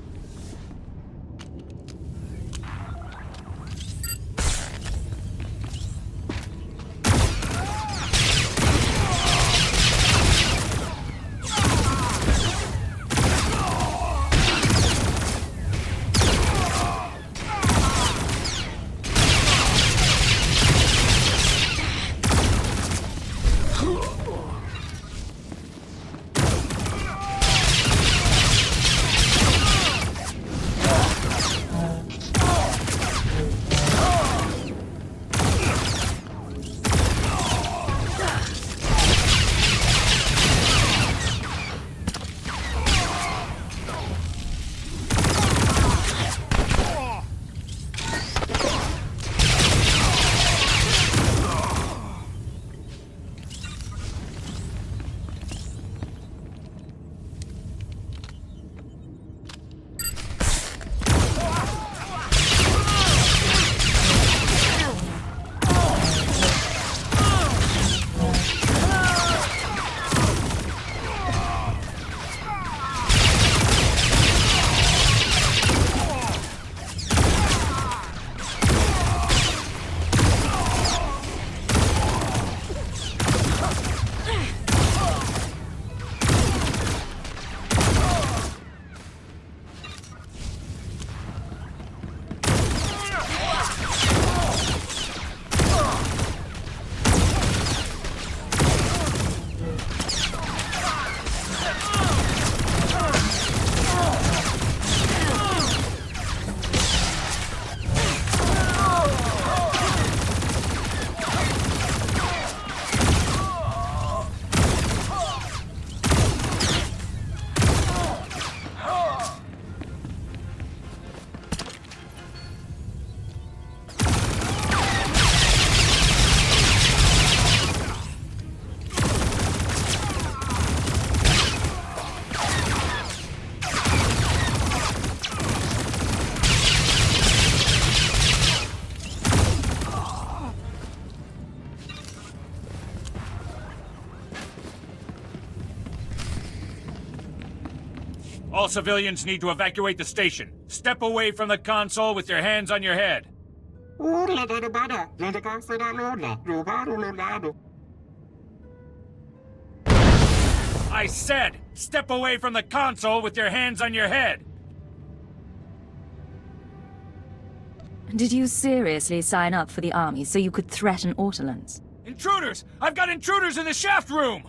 All civilians need to evacuate the station. Step away from the console with your hands on your head. I said, step away from the console with your hands on your head. Did you seriously sign up for the army so you could threaten Ortolans? Intruders! I've got intruders in the shaft room!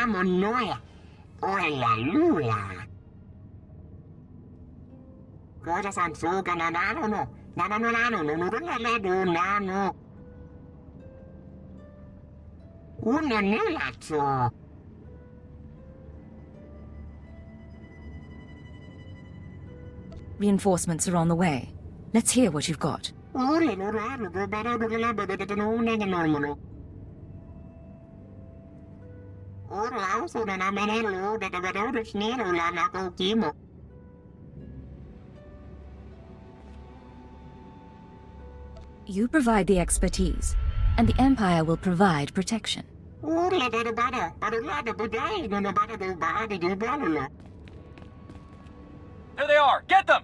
Monnoia, ora lula. Cosa sansuga nanano no, nanano no nano. Una nulazzo. Reinforcements are on the way. Let's hear what you've got. You provide the expertise, and the Empire will provide protection. There they are! Get them!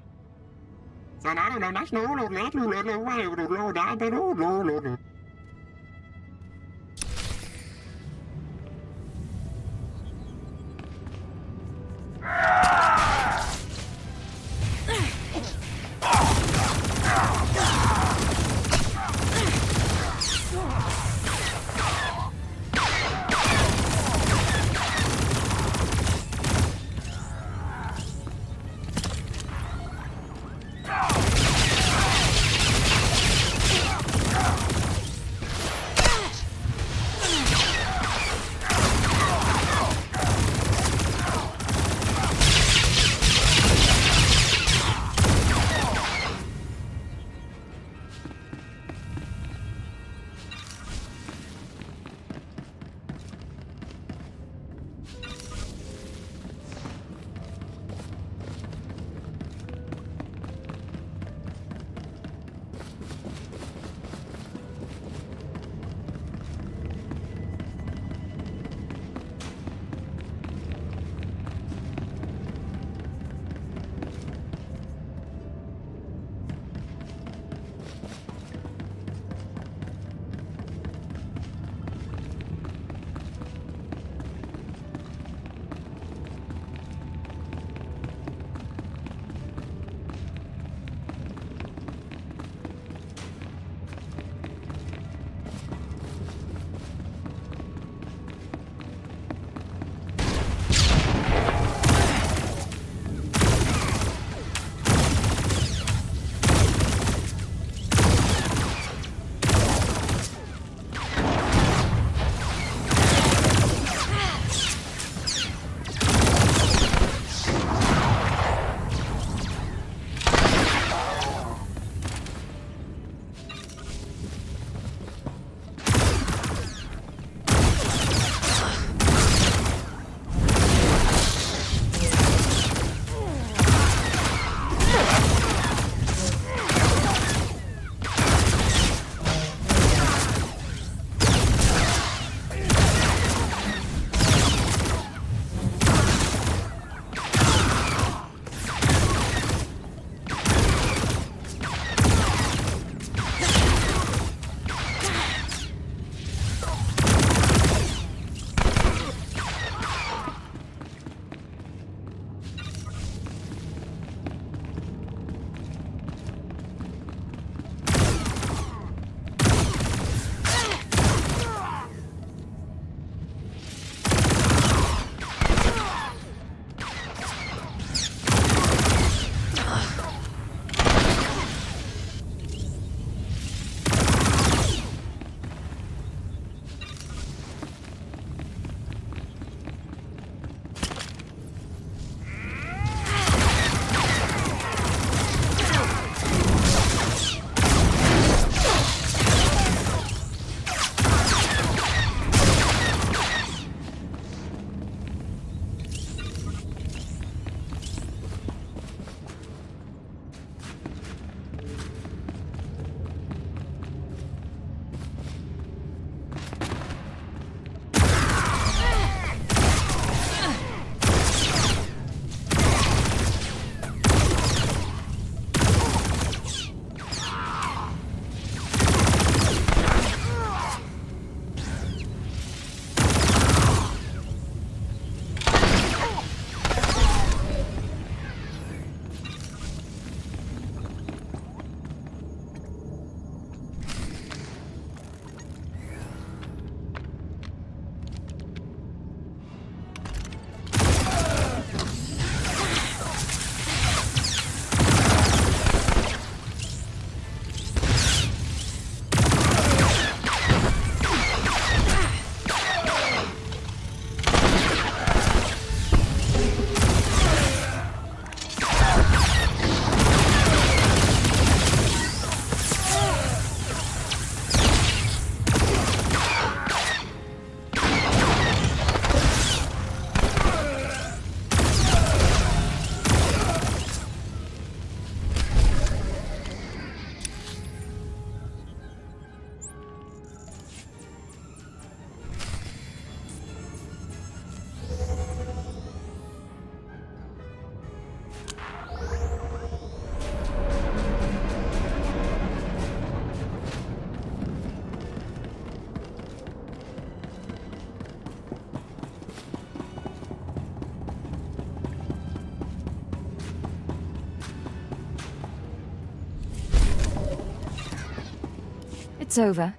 It's over.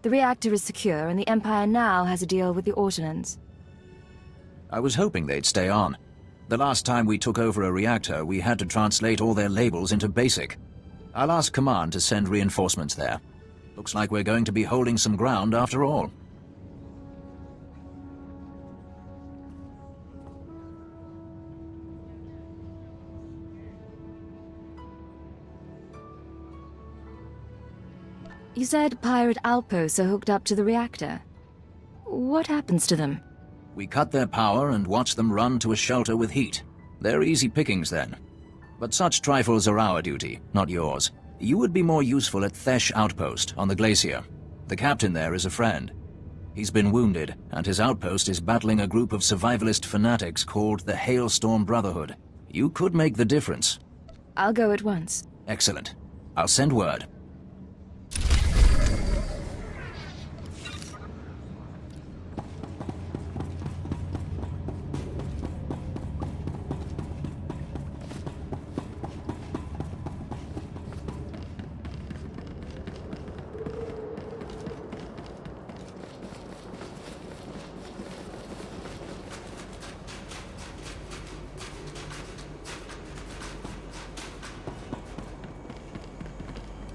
The reactor is secure, and the Empire now has a deal with the Ortonans. I was hoping they'd stay on. The last time we took over a reactor, we had to translate all their labels into BASIC. I'll ask Command to send reinforcements there. Looks like we're going to be holding some ground after all. You said pirate outposts are hooked up to the reactor. What happens to them? We cut their power and watch them run to a shelter with heat. They're easy pickings then. But such trifles are our duty, not yours. You would be more useful at Thesh Outpost on the glacier. The captain there is a friend. He's been wounded, and his outpost is battling a group of survivalist fanatics called the Hailstorm Brotherhood. You could make the difference. I'll go at once. Excellent. I'll send word.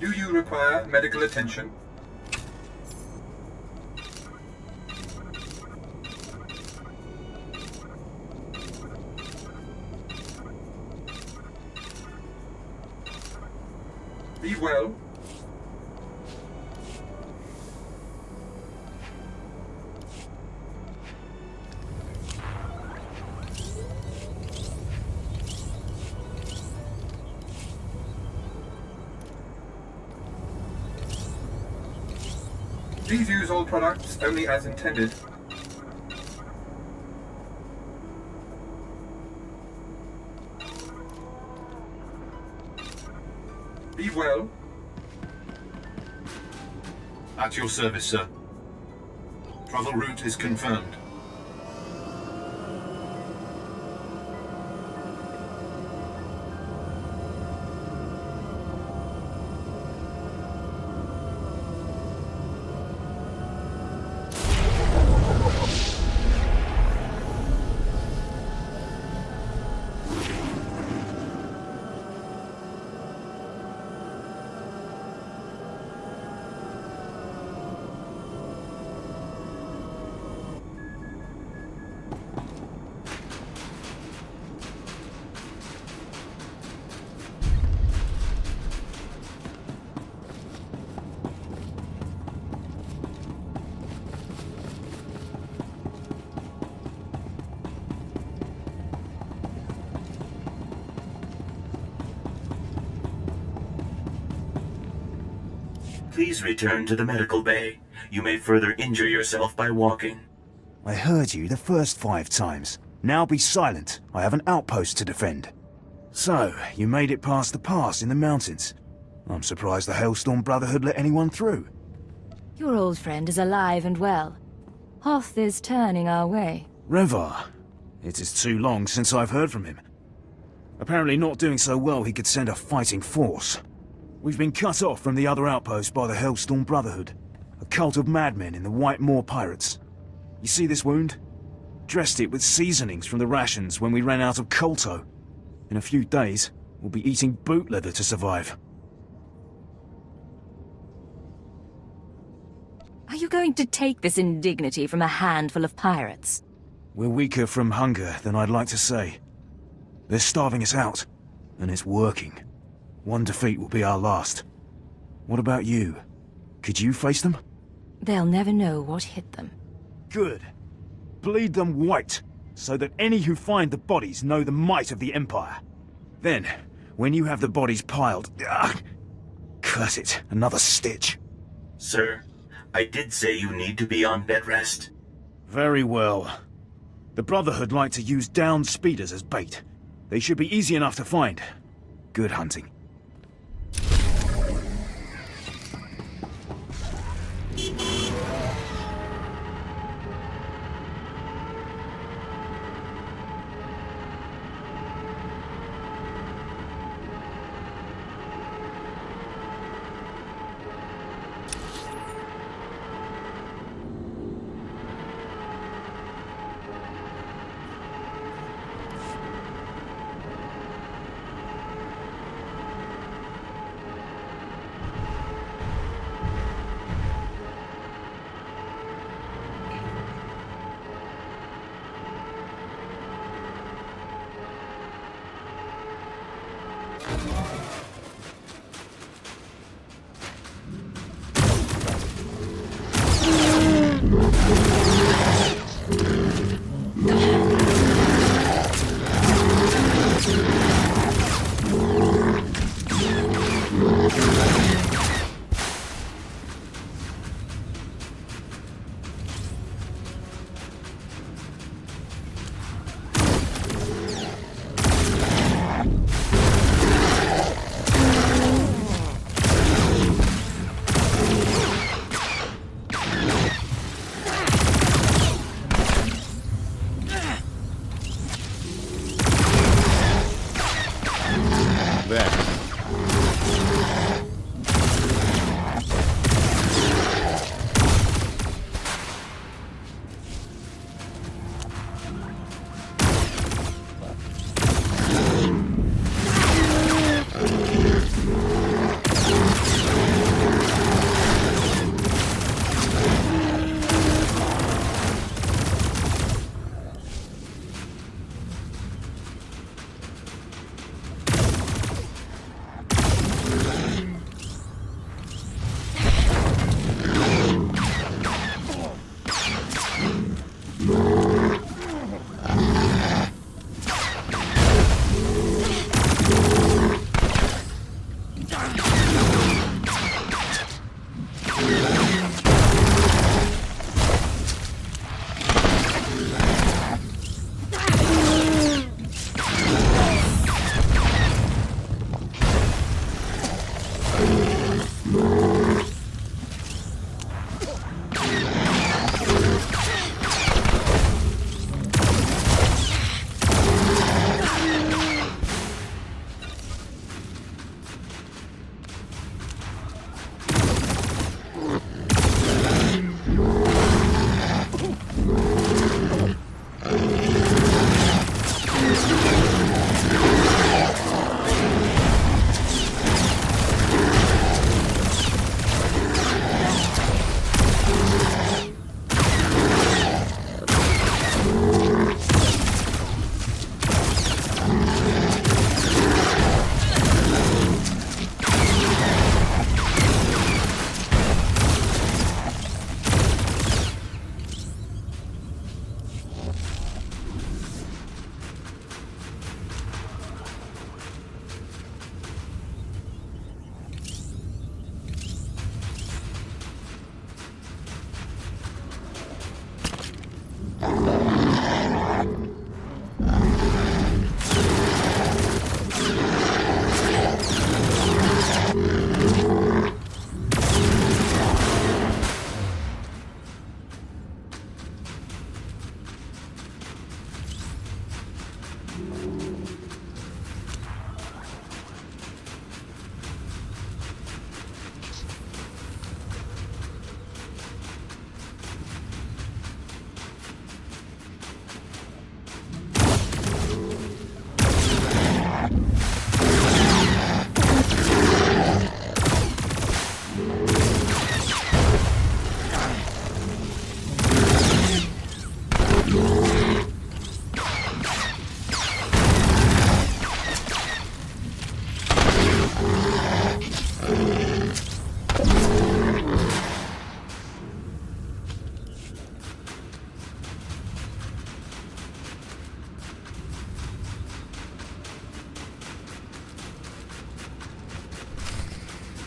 Do you require medical attention? Be well. Please use all products only as intended. Be well. At your service, sir. Travel route is confirmed. Please return to the medical bay. You may further injure yourself by walking. I heard you the first 5 times. Now be silent. I have an outpost to defend. So, you made it past the pass in the mountains. I'm surprised the Hailstorm Brotherhood let anyone through. Your old friend is alive and well. Hoth is turning our way. Revar. It is too long since I've heard from him. Apparently not doing so well he could send a fighting force. We've been cut off from the other outpost by the Hailstorm Brotherhood, a cult of madmen in the White Moor Pirates. You see this wound? Dressed it with seasonings from the rations when we ran out of colto. In a few days, we'll be eating boot leather to survive. Are you going to take this indignity from a handful of pirates? We're weaker from hunger than I'd like to say. They're starving us out, and it's working. One defeat will be our last. What about you? Could you face them? They'll never know what hit them. Good. Bleed them white, so that any who find the bodies know the might of the Empire. Then, when you have the bodies piled... curse it, another stitch. Sir, I did say you need to be on bed rest. Very well. The Brotherhood like to use downed speeders as bait. They should be easy enough to find. Good hunting.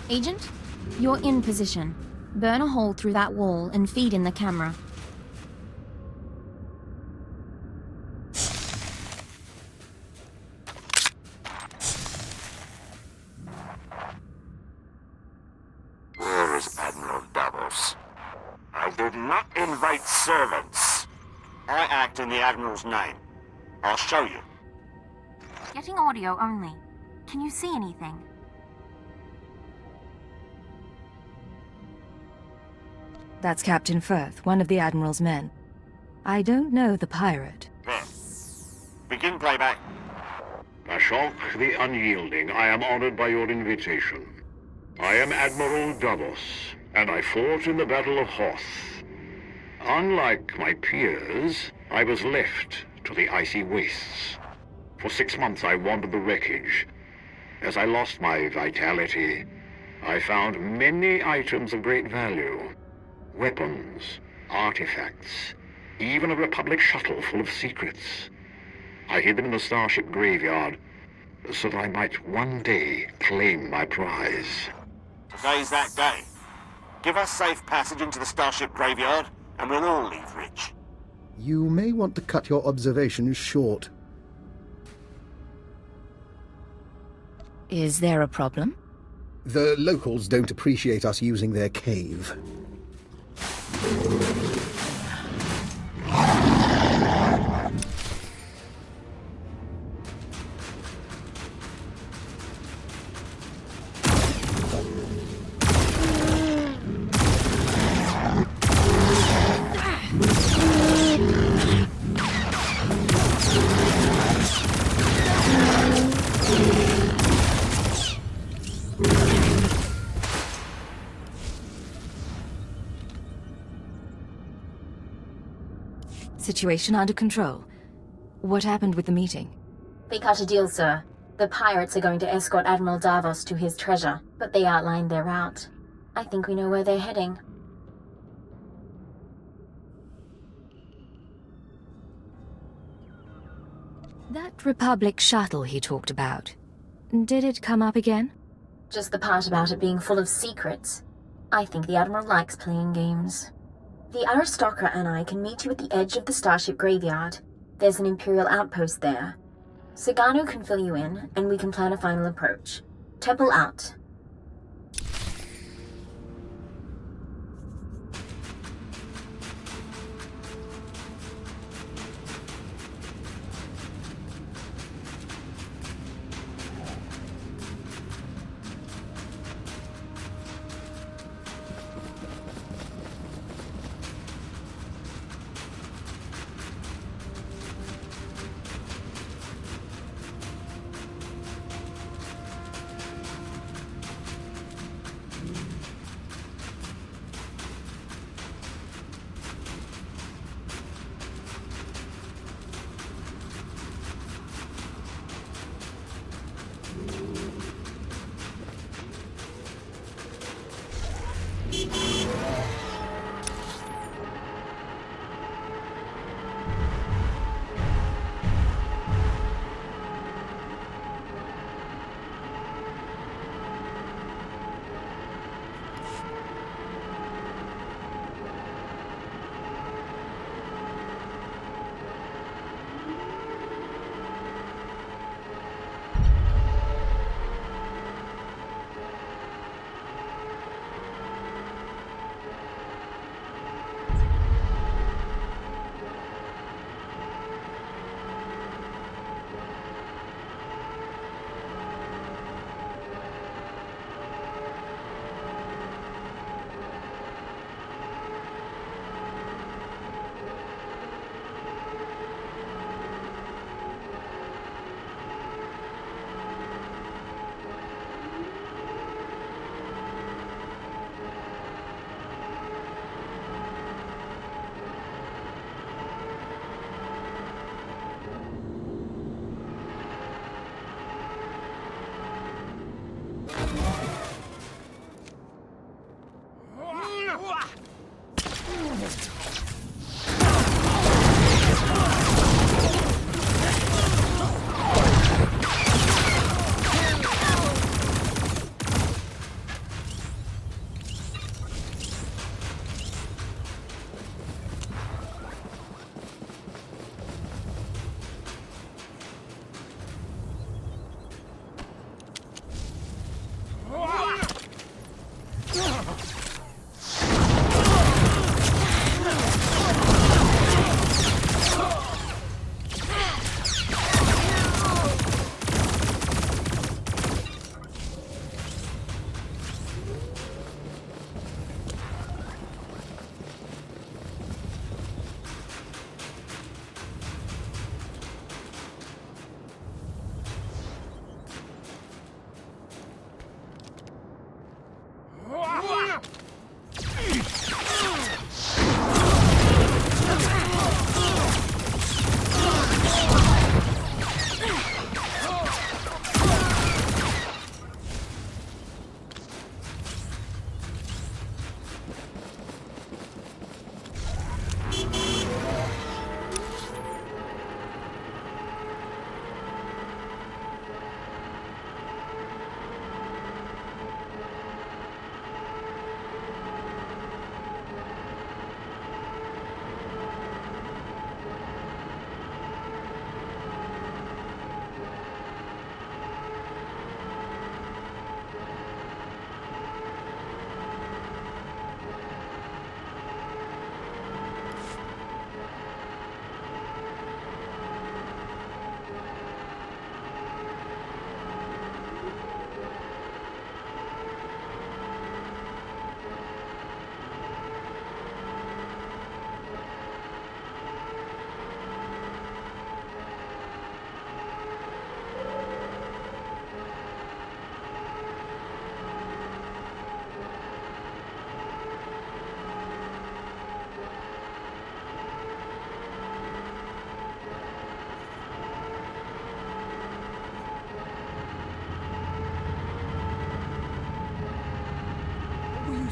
Agent, you're in position. Burn a hole through that wall and feed in the camera. Where is Admiral Davos? I did not invite servants. I act in the Admiral's name. I'll show you. Getting audio only. Can you see anything? That's Captain Firth, one of the Admiral's men. I don't know the pirate. There. Begin playback. Ashok the Unyielding, I am honored by your invitation. I am Admiral Davos, and I fought in the Battle of Hoth. Unlike my peers, I was left to the icy wastes. For 6 months I wandered the wreckage. As I lost my vitality, I found many items of great value. Weapons, artifacts, even a Republic shuttle full of secrets. I hid them in the starship graveyard, so that I might one day claim my prize. Today's that day. Give us safe passage into the starship graveyard, and we'll all leave rich. You may want to cut your observations short. Is there a problem? The locals don't appreciate us using their cave. Situation under control. What happened with the meeting? They cut a deal, sir. The pirates are going to escort Admiral Davos to his treasure, but they outlined their route. I think we know where they're heading. That Republic shuttle he talked about. Did it come up again? Just the part about it being full of secrets. I think the Admiral likes playing games. The aristocrat and I can meet you at the edge of the starship graveyard. There's an Imperial outpost there. Sagano can fill you in, and we can plan a final approach. Temple out.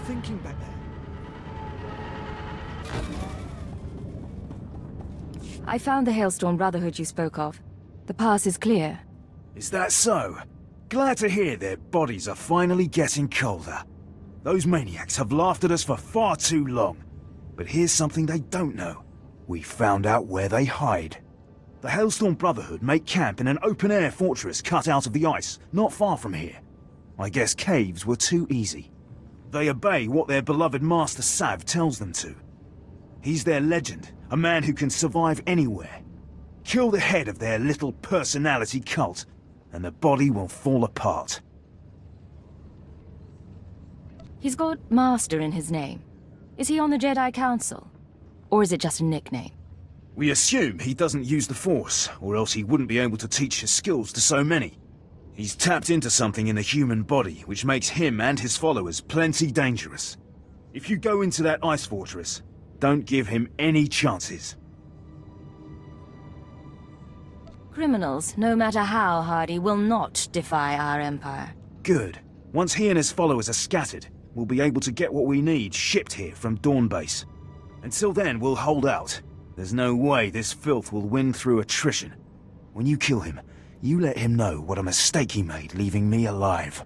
thinking back there? I found the Hailstorm Brotherhood you spoke of. The pass is clear. Is that so? Glad to hear their bodies are finally getting colder. Those maniacs have laughed at us for far too long. But here's something they don't know. We found out where they hide. The Hailstorm Brotherhood make camp in an open-air fortress cut out of the ice, not far from here. I guess caves were too easy. They obey what their beloved Master Sav tells them to. He's their legend, a man who can survive anywhere. Kill the head of their little personality cult, and the body will fall apart. He's got Master in his name. Is he on the Jedi Council? Or is it just a nickname? We assume he doesn't use the Force, or else he wouldn't be able to teach his skills to so many. He's tapped into something in the human body, which makes him and his followers plenty dangerous. If you go into that ice fortress, don't give him any chances. Criminals, no matter how hardy, will not defy our empire. Good. Once he and his followers are scattered, we'll be able to get what we need shipped here from Dawn Base. Until then, we'll hold out. There's no way this filth will win through attrition. When you kill him, you let him know what a mistake he made leaving me alive.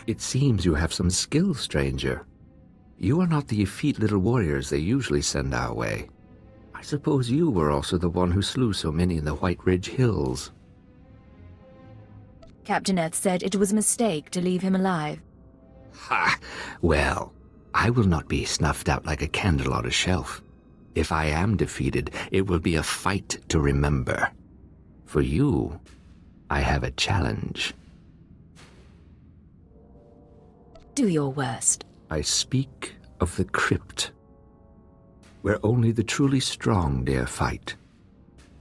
It seems you have some skill, stranger. You are not the effete little warriors they usually send our way. I suppose you were also the one who slew so many in the White Ridge Hills. Captain Eth said it was a mistake to leave him alive. Ha! Well, I will not be snuffed out like a candle on a shelf. If I am defeated, it will be a fight to remember. For you, I have a challenge. Do your worst. I speak of the crypt, where only the truly strong dare fight.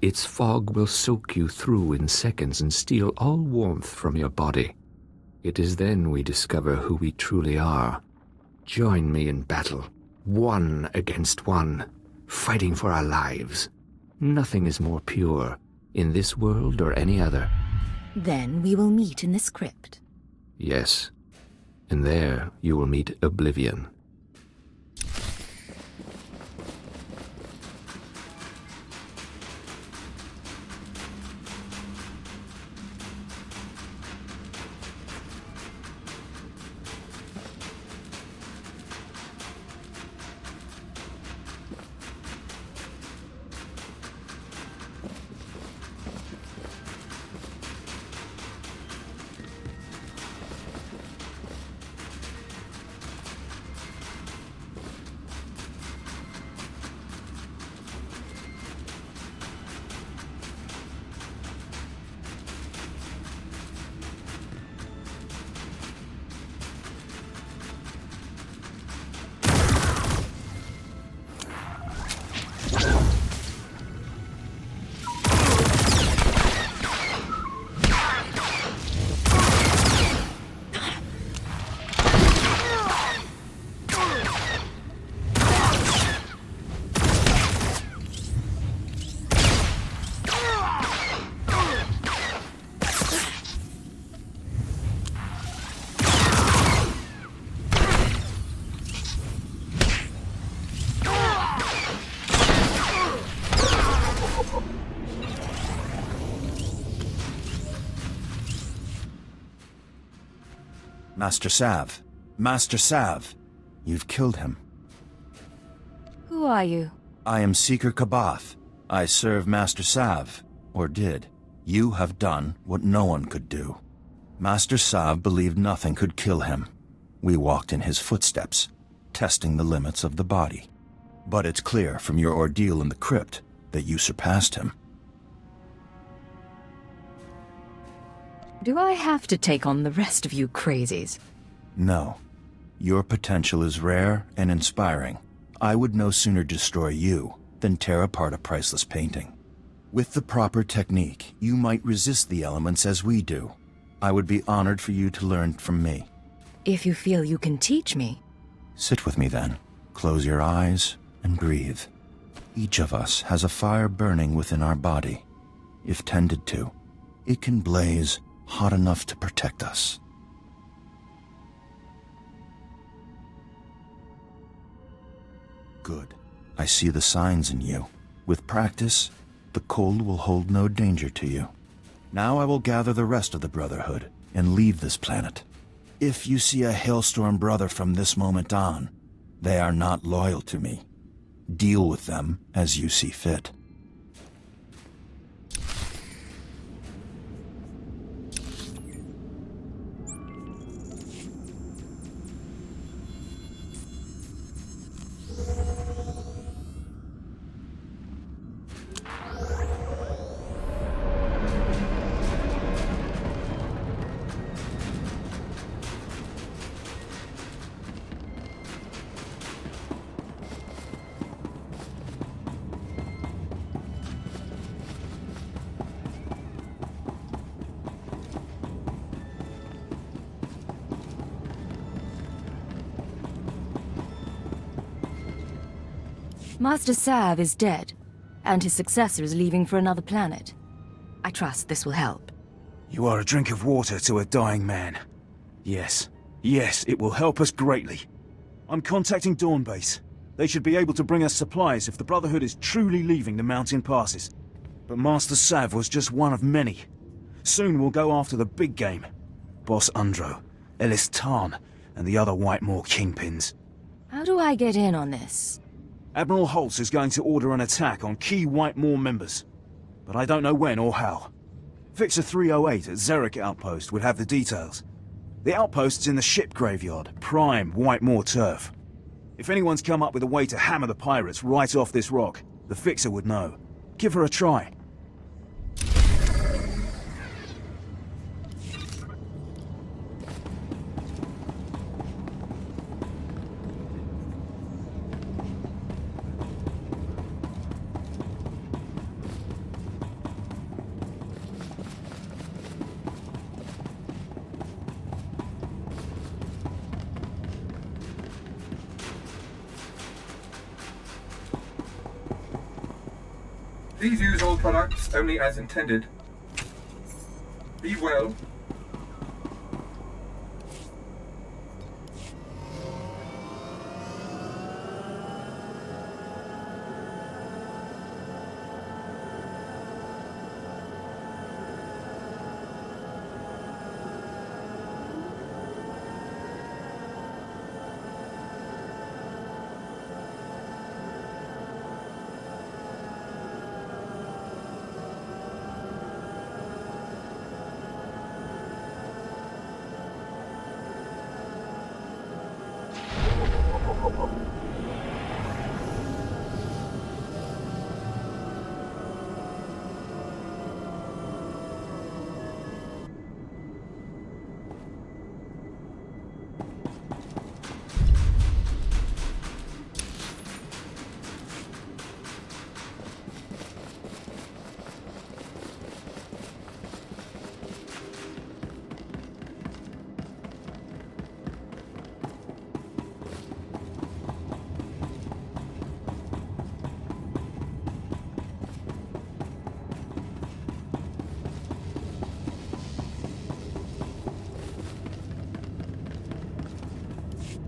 Its fog will soak you through in seconds and steal all warmth from your body. It is then we discover who we truly are. Join me in battle, one against one, fighting for our lives. Nothing is more pure, in this world or any other. Then we will meet in this crypt. Yes, and there you will meet Oblivion. Master Sav. Master Sav. You've killed him. Who are you? I am Seeker Kabath. I serve Master Sav, or did. You have done what no one could do. Master Sav believed nothing could kill him. We walked in his footsteps, testing the limits of the body. But it's clear from your ordeal in the crypt that you surpassed him. Do I have to take on the rest of you crazies? No. Your potential is rare and inspiring. I would no sooner destroy you than tear apart a priceless painting. With the proper technique, you might resist the elements as we do. I would be honored for you to learn from me. If you feel you can teach me. Sit with me then. Close your eyes and breathe. Each of us has a fire burning within our body. If tended to, it can blaze hot enough to protect us. Good. I see the signs in you. With practice, the cold will hold no danger to you. Now I will gather the rest of the Brotherhood and leave this planet. If you see a Hailstorm brother from this moment on, they are not loyal to me. Deal with them as you see fit. Master Sav is dead, and his successor is leaving for another planet. I trust this will help. You are a drink of water to a dying man. Yes, it will help us greatly. I'm contacting Dawn Base. They should be able to bring us supplies if the Brotherhood is truly leaving the mountain passes. But Master Sav was just one of many. Soon we'll go after the big game. Boss Undro, Ellis Tarn, and the other Whitemore kingpins. How do I get in on this? Admiral Holtz is going to order an attack on key Whitemore members, but I don't know when or how. Fixer 308 at Zerek Outpost would have the details. The outpost's in the ship graveyard, prime Whitemore turf. If anyone's come up with a way to hammer the pirates right off this rock, the Fixer would know. Give her a try. Please use all products only as intended. Be well.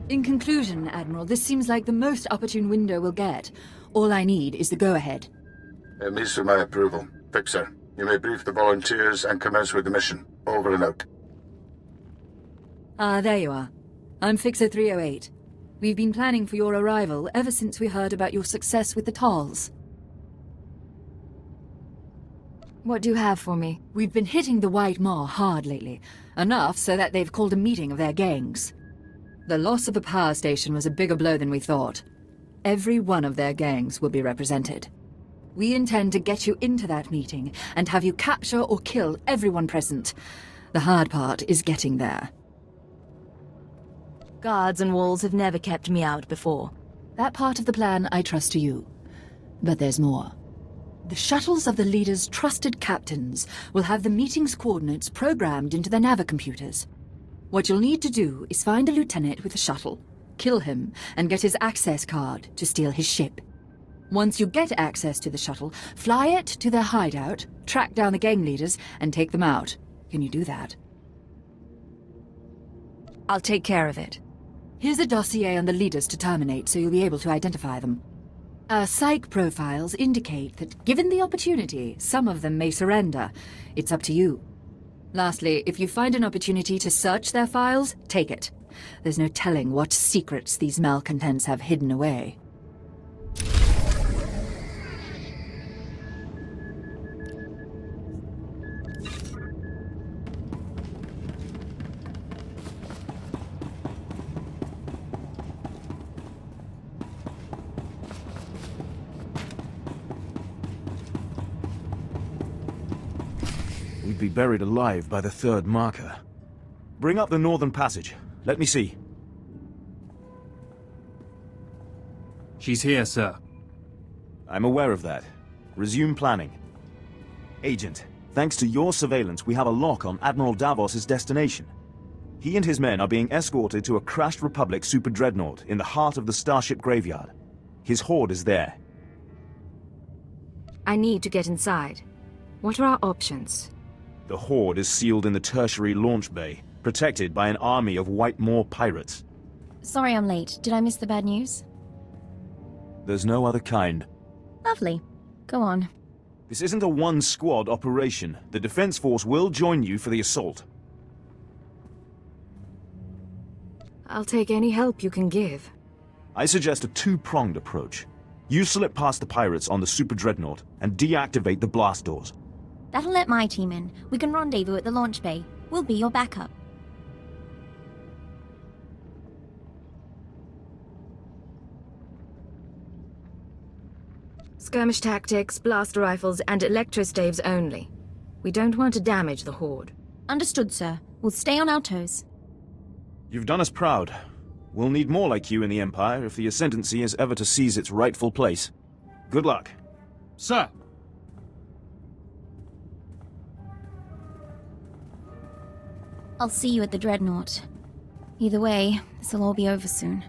In conclusion, Admiral, this seems like the most opportune window we'll get. All I need is the go-ahead. It meets with my approval. Fixer, you may brief the volunteers and commence with the mission. Over and out. Ah, there you are. I'm Fixer 308. We've been planning for your arrival ever since we heard about your success with the Talls. What do you have for me? We've been hitting the Whitemore hard lately. Enough so that they've called a meeting of their gangs. The loss of a power station was a bigger blow than we thought. Every one of their gangs will be represented. We intend to get you into that meeting and have you capture or kill everyone present. The hard part is getting there. Guards and walls have never kept me out before. That part of the plan I trust to you. But there's more. The shuttles of the leaders' trusted captains will have the meeting's coordinates programmed into their navicomputers. What you'll need to do is find a lieutenant with a shuttle, kill him, and get his access card to steal his ship. Once you get access to the shuttle, fly it to their hideout, track down the gang leaders, and take them out. Can you do that? I'll take care of it. Here's a dossier on the leaders to terminate, so you'll be able to identify them. Our psych profiles indicate that, given the opportunity, some of them may surrender. It's up to you. Lastly, if you find an opportunity to search their files, take it. There's no telling what secrets these malcontents have hidden away. We'd be buried alive by the third marker. Bring up the northern passage. Let me see. She's here, sir. I'm aware of that. Resume planning. Agent, thanks to your surveillance, we have a lock on Admiral Davos's destination. He and his men are being escorted to a crashed Republic super dreadnought in the heart of the starship graveyard. His horde is there. I need to get inside. What are our options? The horde is sealed in the tertiary launch bay, protected by an army of Whitemore pirates. Sorry I'm late. Did I miss the bad news? There's no other kind. Lovely. Go on. This isn't a one-squad operation. The Defense Force will join you for the assault. I'll take any help you can give. I suggest a two-pronged approach. You slip past the pirates on the Super Dreadnought and deactivate the blast doors. That'll let my team in. We can rendezvous at the launch bay. We'll be your backup. Skirmish tactics, blaster rifles, and electrostaves only. We don't want to damage the Horde. Understood, sir. We'll stay on our toes. You've done us proud. We'll need more like you in the Empire if the Ascendancy is ever to seize its rightful place. Good luck. Sir! I'll see you at the Dreadnought. Either way, this'll all be over soon.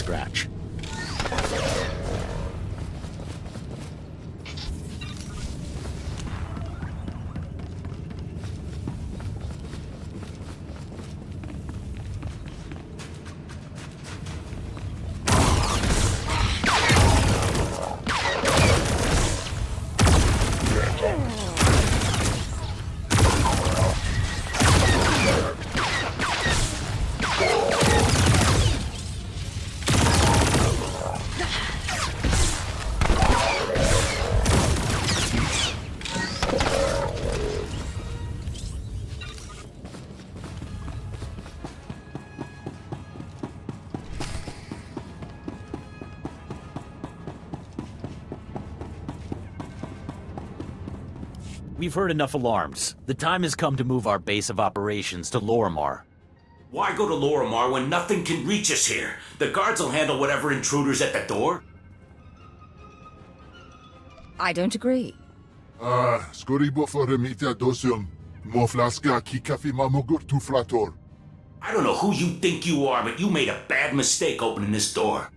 scratch. We've heard enough alarms. The time has come to move our base of operations to Lorimar. Why go to Lorimar when nothing can reach us here? The guards will handle whatever intruders at the door. I don't agree. Skori boforemita dosun. Moflaska kikafi mamogur tu flator. I don't know who you think you are, but you made a bad mistake opening this door.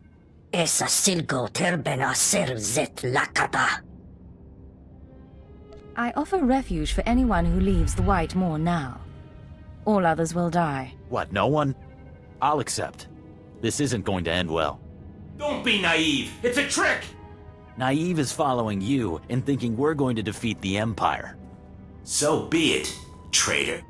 Esa silgo terbena ser zet lakata. I offer refuge for anyone who leaves the White Moor now. All others will die. What, no one? I'll accept. This isn't going to end well. Don't be naive! It's a trick! Naive is following you and thinking we're going to defeat the Empire. So be it, traitor.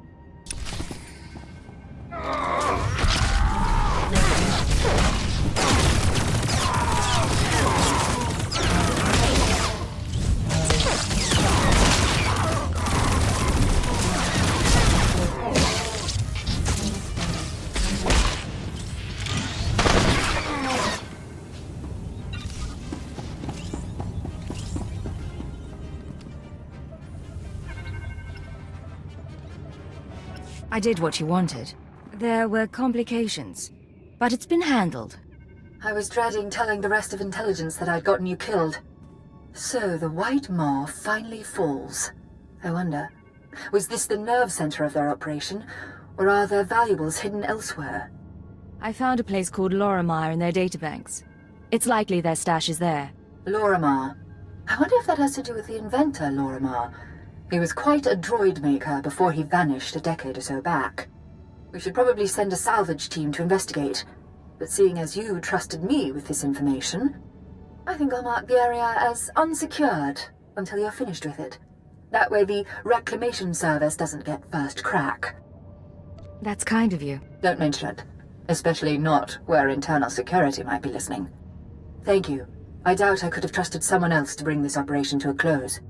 I did what you wanted. There were complications, but it's been handled. I was dreading telling the rest of intelligence that I'd gotten you killed. So the White Maw finally falls. I wonder, was this the nerve center of their operation, or are their valuables hidden elsewhere? I found a place called Lorimar in their databanks. It's likely their stash is there. Lorimar. I wonder if that has to do with the inventor, Lorimar. He was quite a droid maker before he vanished a decade or so back. We should probably send a salvage team to investigate. But seeing as you trusted me with this information, I think I'll mark the area as unsecured until you're finished with it. That way the reclamation service doesn't get first crack. That's kind of you. Don't mention it. Especially not where internal security might be listening. Thank you. I doubt I could have trusted someone else to bring this operation to a close.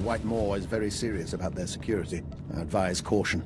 White Moor is very serious about their security. I advise caution.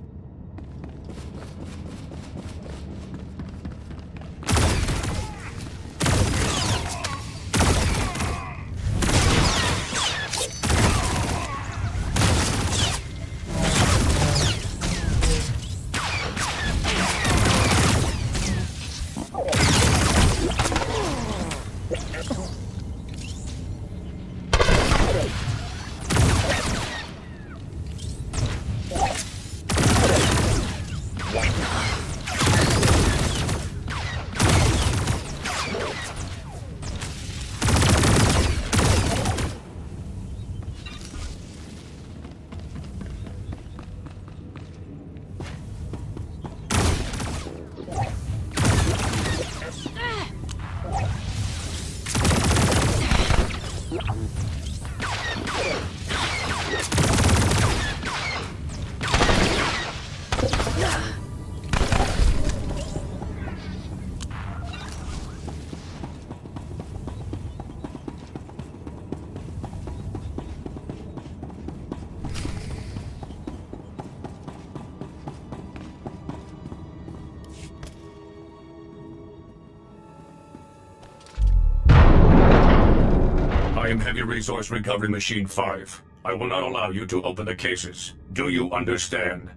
I am Heavy Resource Recovery Machine 5. I will not allow you to open the cases. Do you understand?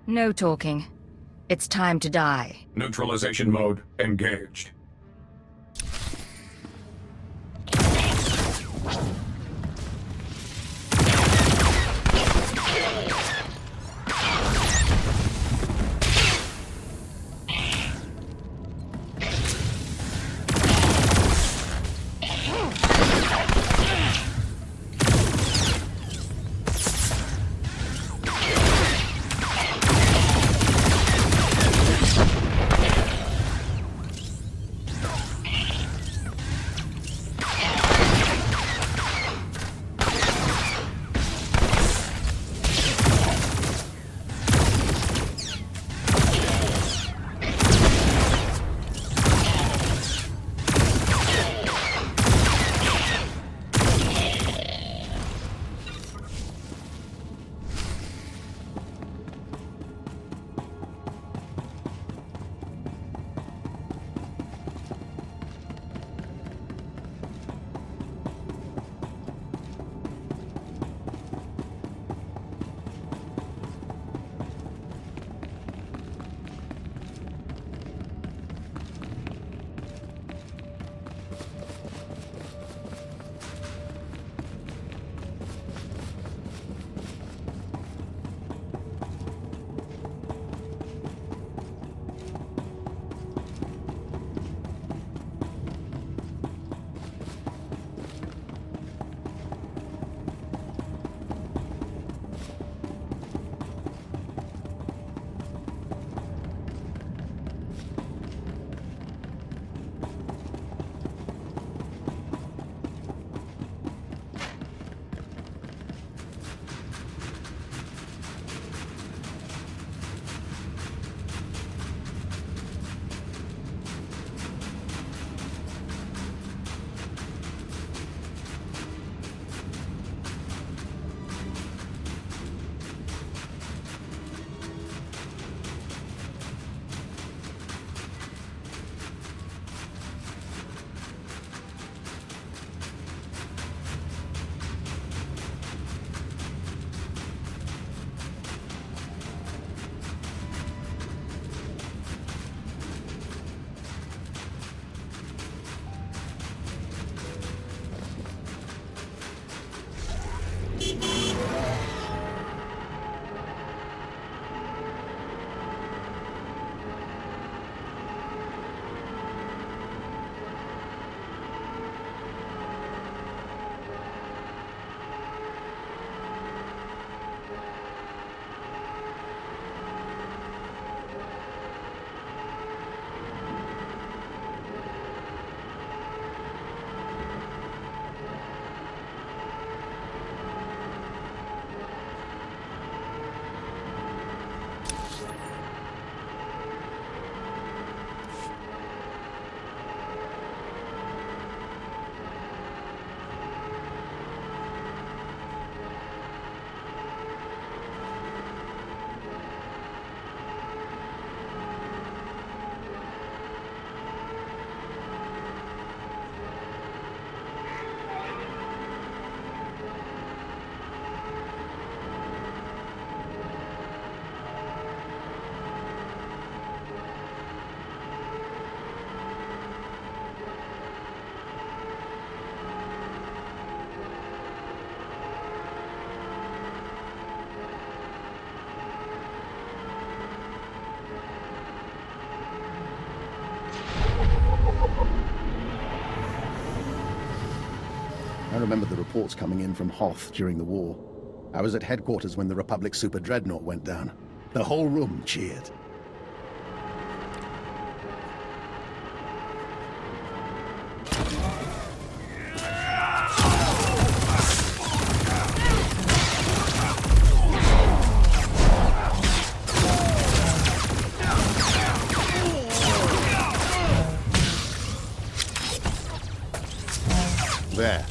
No talking. It's time to die. Neutralization mode engaged. I remember the reports coming in from Hoth during the war. I was at headquarters when the Republic Super Dreadnought went down. The whole room cheered. There.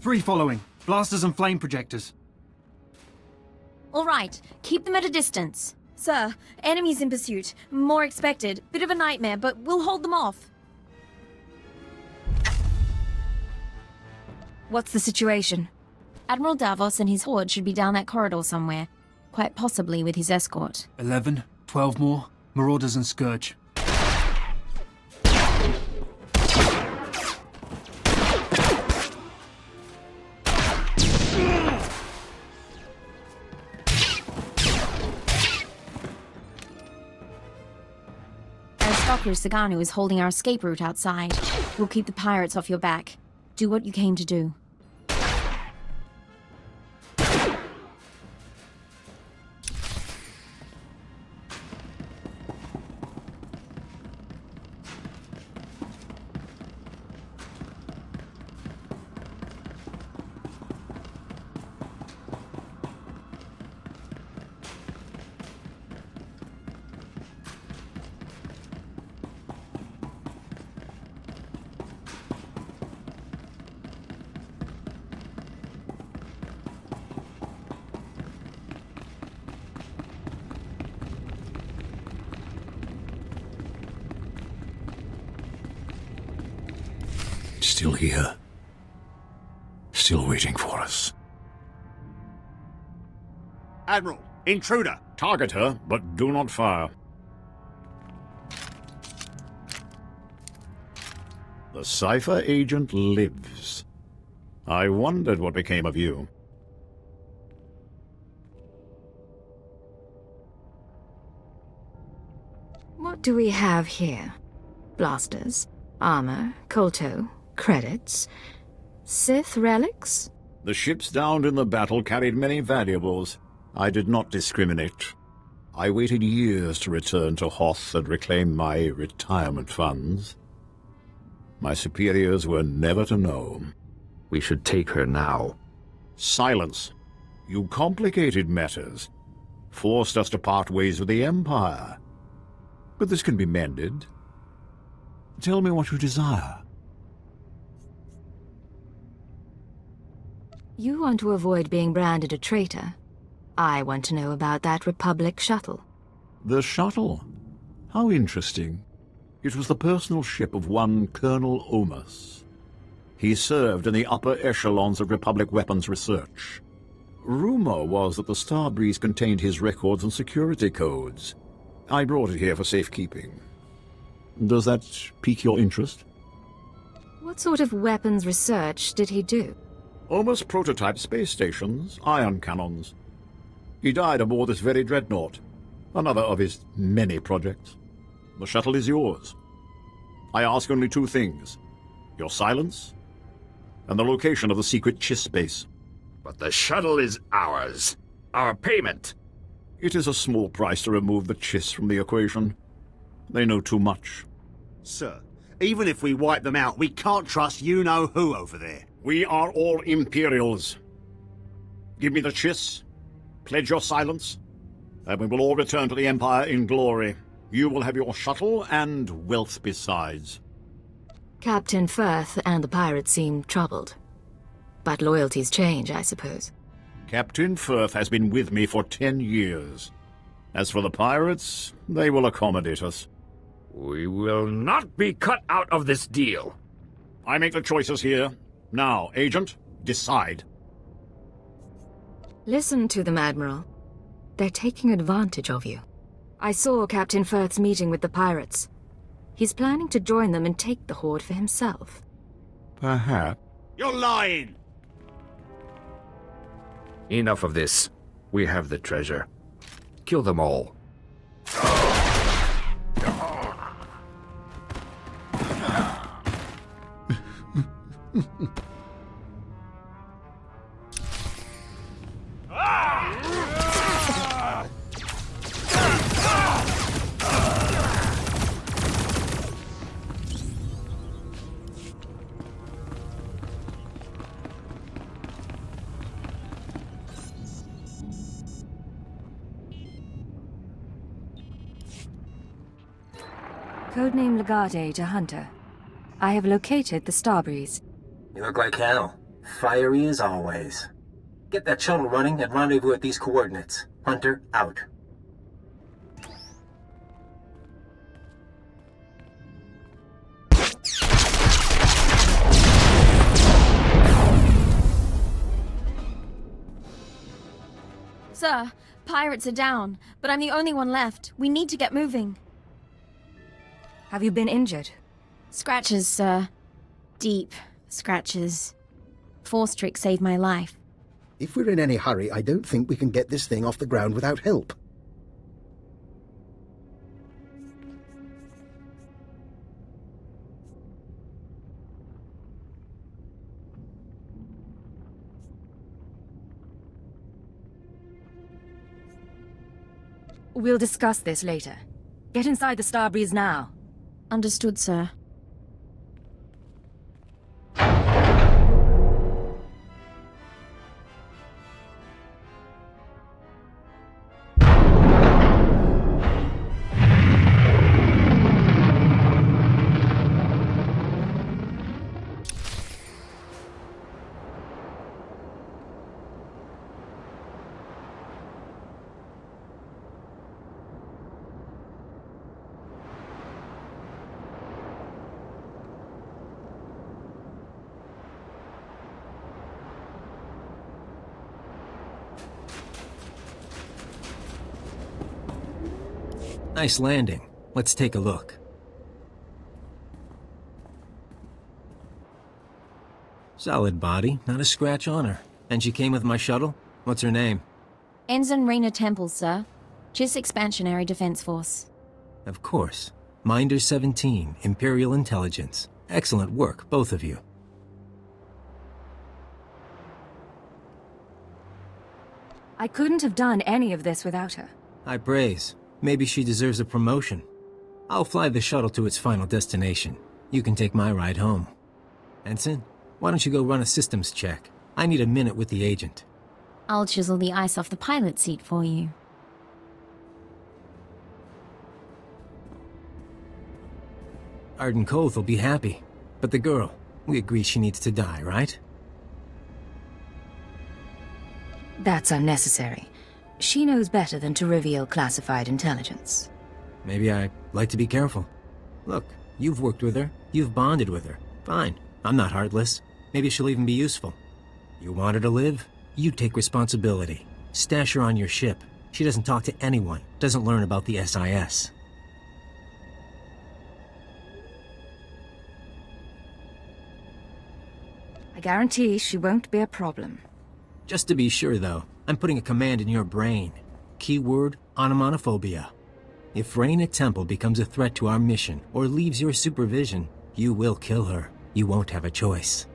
3 following. Blasters and flame projectors. All right, keep them at a distance. Sir, enemies in pursuit. More expected. Bit of a nightmare, but we'll hold them off. What's the situation? Admiral Davos and his horde should be down that corridor somewhere. Quite possibly with his escort. 11, 12 more. Marauders and Scourge. Aristocracy Saganu is holding our escape route outside. We'll keep the pirates off your back. Do what you came to do. Still here. Still waiting for us. Admiral, intruder! Target her, but do not fire. The Cypher agent lives. I wondered what became of you. What do we have here? Blasters, armor, kolto, credits, Sith relics? The ships downed in the battle carried many valuables. I did not discriminate. I waited years to return to Hoth and reclaim my retirement funds. My superiors were never to know. We should take her now. Silence. You complicated matters. Forced us to part ways with the Empire. But this can be mended. Tell me what you desire. You want to avoid being branded a traitor. I want to know about that Republic shuttle. The shuttle? How interesting. It was the personal ship of one Colonel Omus. He served in the upper echelons of Republic weapons research. Rumor was that the Starbreeze contained his records and security codes. I brought it here for safekeeping. Does that pique your interest? What sort of weapons research did he do? Omus prototype space stations, ion cannons. He died aboard this very dreadnought, another of his many projects. The shuttle is yours. I ask only 2 things. Your silence, and the location of the secret Chiss base. But the shuttle is ours. Our payment. It is a small price to remove the Chiss from the equation. They know too much. Sir, even if we wipe them out, we can't trust you-know-who over there. We are all Imperials. Give me the Chiss, pledge your silence, and we will all return to the Empire in glory. You will have your shuttle and wealth besides. Captain Firth and the pirates seem troubled. But loyalties change, I suppose. Captain Firth has been with me for 10 years. As for the pirates, they will accommodate us. We will not be cut out of this deal. I make the choices here. Now, Agent, decide. Listen to them, Admiral. They're taking advantage of you. I saw Captain Firth's meeting with the pirates. He's planning to join them and take the Horde for himself. Perhaps. You're lying! Enough of this. We have the treasure. Kill them all. Codename Legate to Hunter. I have located the Starbreeze. You look like Cannell. Fiery as always. Get that shuttle running and rendezvous at these coordinates. Hunter, out. Sir, pirates are down, but I'm the only one left. We need to get moving. Have you been injured? Scratches, sir. Deep scratches. Force trick saved my life. If we're in any hurry, I don't think we can get this thing off the ground without help. We'll discuss this later. Get inside the Starbreeze now. Understood, sir. Nice landing. Let's take a look. Solid body, not a scratch on her. And she came with my shuttle? What's her name? Ensign Raina Temple, sir. Chiss Expansionary Defense Force. Of course. Minder 17, Imperial Intelligence. Excellent work, both of you. I couldn't have done any of this without her. High praise. Maybe she deserves a promotion. I'll fly the shuttle to its final destination. You can take my ride home. Ensign, why don't you go run a systems check? I need a minute with the agent. I'll chisel the ice off the pilot seat for you. Arden Koth will be happy. But the girl, we agree she needs to die, right? That's unnecessary. She knows better than to reveal classified intelligence. Maybe I like to be careful. Look, you've worked with her. You've bonded with her. Fine. I'm not heartless. Maybe she'll even be useful. You want her to live? You take responsibility. Stash her on your ship. She doesn't talk to anyone. Doesn't learn about the SIS. I guarantee she won't be a problem. Just to be sure, though, I'm putting a command in your brain. Keyword, onomatophobia. If Raina Temple becomes a threat to our mission or leaves your supervision, you will kill her. You won't have a choice.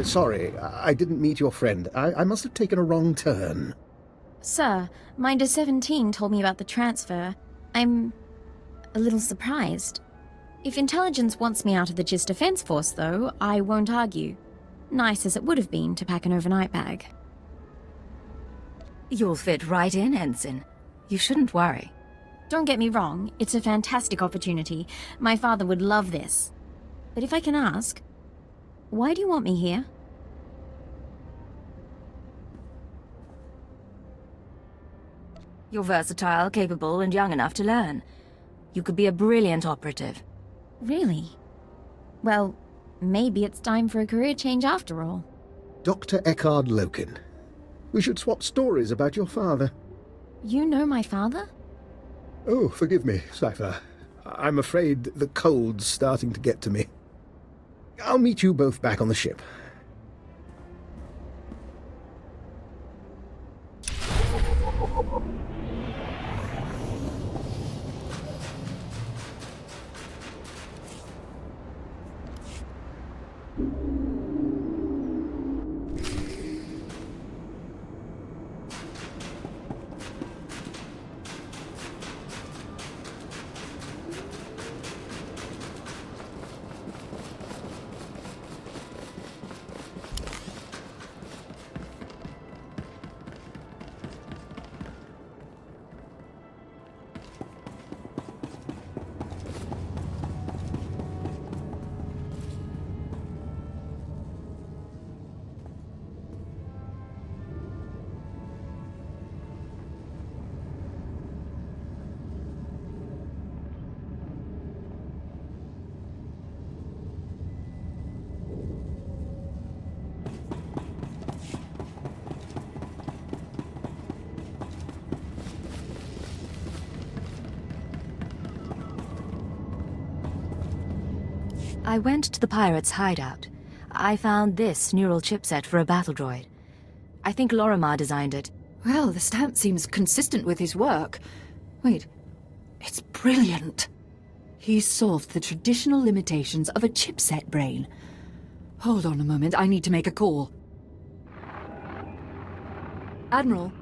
Sorry, I didn't meet your friend. I must have taken a wrong turn. Sir, Minder 17 told me about the transfer. I'm a little surprised. If intelligence wants me out of the Chiss Defense Force, though, I won't argue. Nice as it would have been to pack an overnight bag. You'll fit right in, Ensign. You shouldn't worry. Don't get me wrong, it's a fantastic opportunity. My father would love this. But if I can ask, why do you want me here? You're versatile, capable, and young enough to learn. You could be a brilliant operative. Really? Well, maybe it's time for a career change after all. Dr. Eckhard Loken. We should swap stories about your father. You know my father? Oh, forgive me, Cypher. I'm afraid the cold's starting to get to me. I'll meet you both back on the ship. I went to the pirates' hideout. I found this neural chipset for a battle droid. I think Lorimar designed it. Well, the stamp seems consistent with his work. Wait, it's brilliant. He's solved the traditional limitations of a chipset brain. Hold on a moment, I need to make a call. Admiral,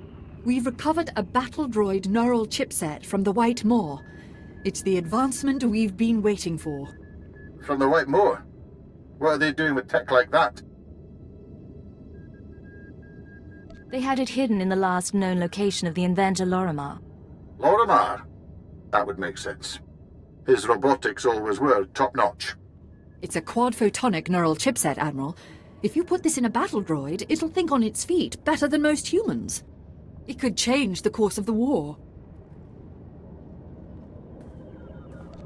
we've recovered a battle droid neural chipset from the White Moor. It's the advancement we've been waiting for. From the White Moor? What are they doing with tech like that? They had it hidden in the last known location of the inventor Lorimar. Lorimar? That would make sense. His robotics always were top-notch. It's a quad-photonic neural chipset, Admiral. If you put this in a battle droid, it'll think on its feet better than most humans. It could change the course of the war.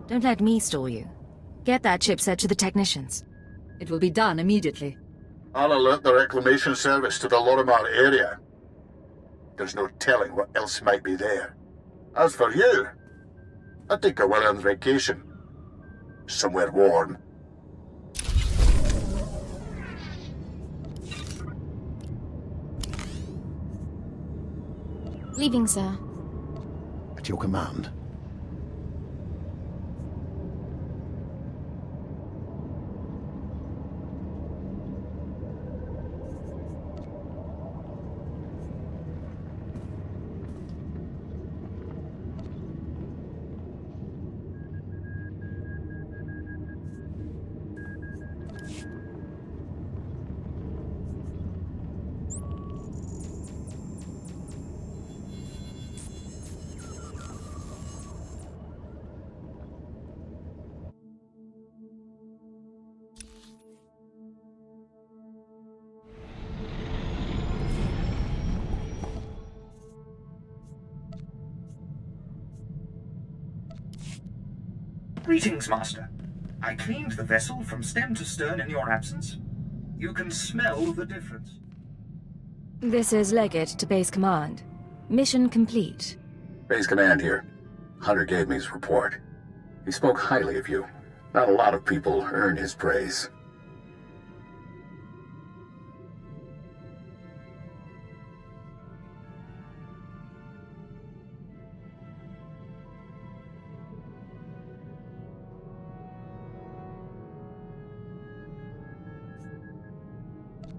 Don't let me stall you. Get that chipset to the technicians. It will be done immediately. I'll alert the reclamation service to the Lorimar area. There's no telling what else might be there. As for you, I'd take a well-earned vacation. Somewhere warm. Leaving, sir. At your command. Greetings, Master. I cleaned the vessel from stem to stern in your absence. You can smell the difference. This is Legate to Base Command. Mission complete. Base Command here. Hunter gave me his report. He spoke highly of you. Not a lot of people earn his praise.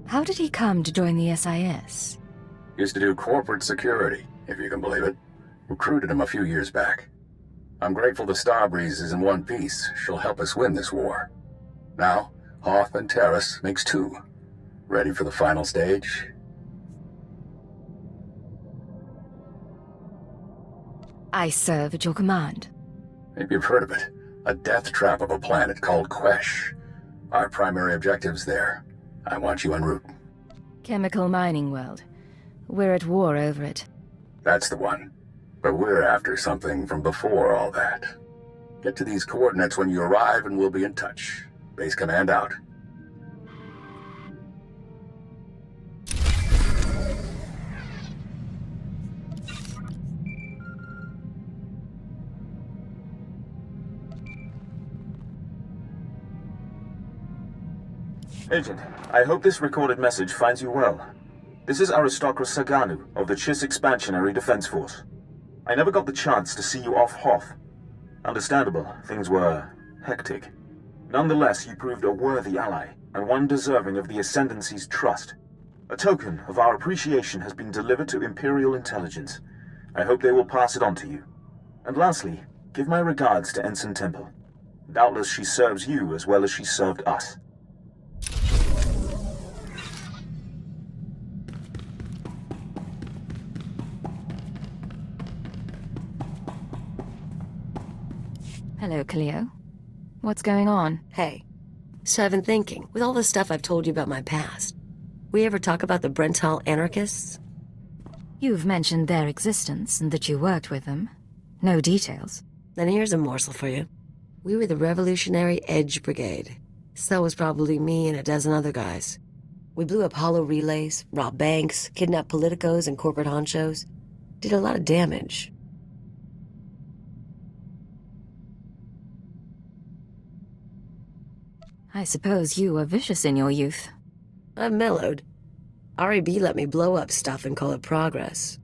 How did he come to join the SIS? Used to do corporate security, if you can believe it. Recruited him a few years back. I'm grateful the Starbreeze is in one piece. She'll help us win this war. Now, Hoth and Terrace makes two. Ready for the final stage? I serve at your command. Maybe you've heard of it. A death trap of a planet called Quesh. Our primary objective's there. I want you en route. Chemical mining world. We're at war over it. That's the one. But we're after something from before all that. Get to these coordinates when you arrive and we'll be in touch. Base Command out. Agent, I hope this recorded message finds you well. This is Aristocrat Saganu of the Chiss Expansionary Defense Force. I never got the chance to see you off Hoth. Understandable, things were hectic. Nonetheless, you proved a worthy ally, and one deserving of the Ascendancy's trust. A token of our appreciation has been delivered to Imperial Intelligence. I hope they will pass it on to you. And lastly, give my regards to Ensign Temple. Doubtless she serves you as well as she served us. Hello, Cleo. What's going on? Hey. So I've been thinking, with all the stuff I've told you about my past, we ever talk about the Byrnjolf anarchists? You've mentioned their existence and that you worked with them. No details. Then here's a morsel for you. We were the Revolutionary Edge Brigade. So was probably me and a dozen other guys. We blew up hollow relays, robbed banks, kidnapped politicos and corporate honchos. Did a lot of damage. I suppose you were vicious in your youth. I've mellowed. RAB let me blow up stuff and call it progress.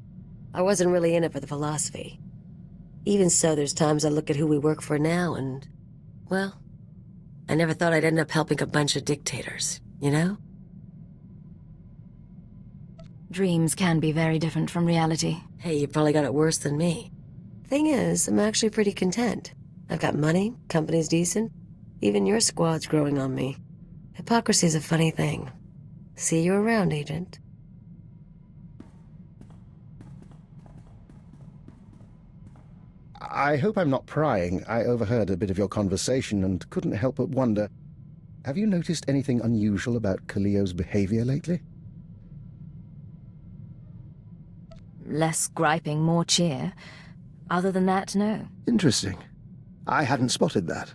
I wasn't really in it for the philosophy. Even so, there's times I look at who we work for now and, well, I never thought I'd end up helping a bunch of dictators, you know? Dreams can be very different from reality. Hey, you probably got it worse than me. Thing is, I'm actually pretty content. I've got money, company's decent. Even your squad's growing on me. Hypocrisy's a funny thing. See you around, Agent. I hope I'm not prying. I overheard a bit of your conversation and couldn't help but wonder, have you noticed anything unusual about Kaliyo's behavior lately? Less griping, more cheer. Other than that, no. Interesting. I hadn't spotted that.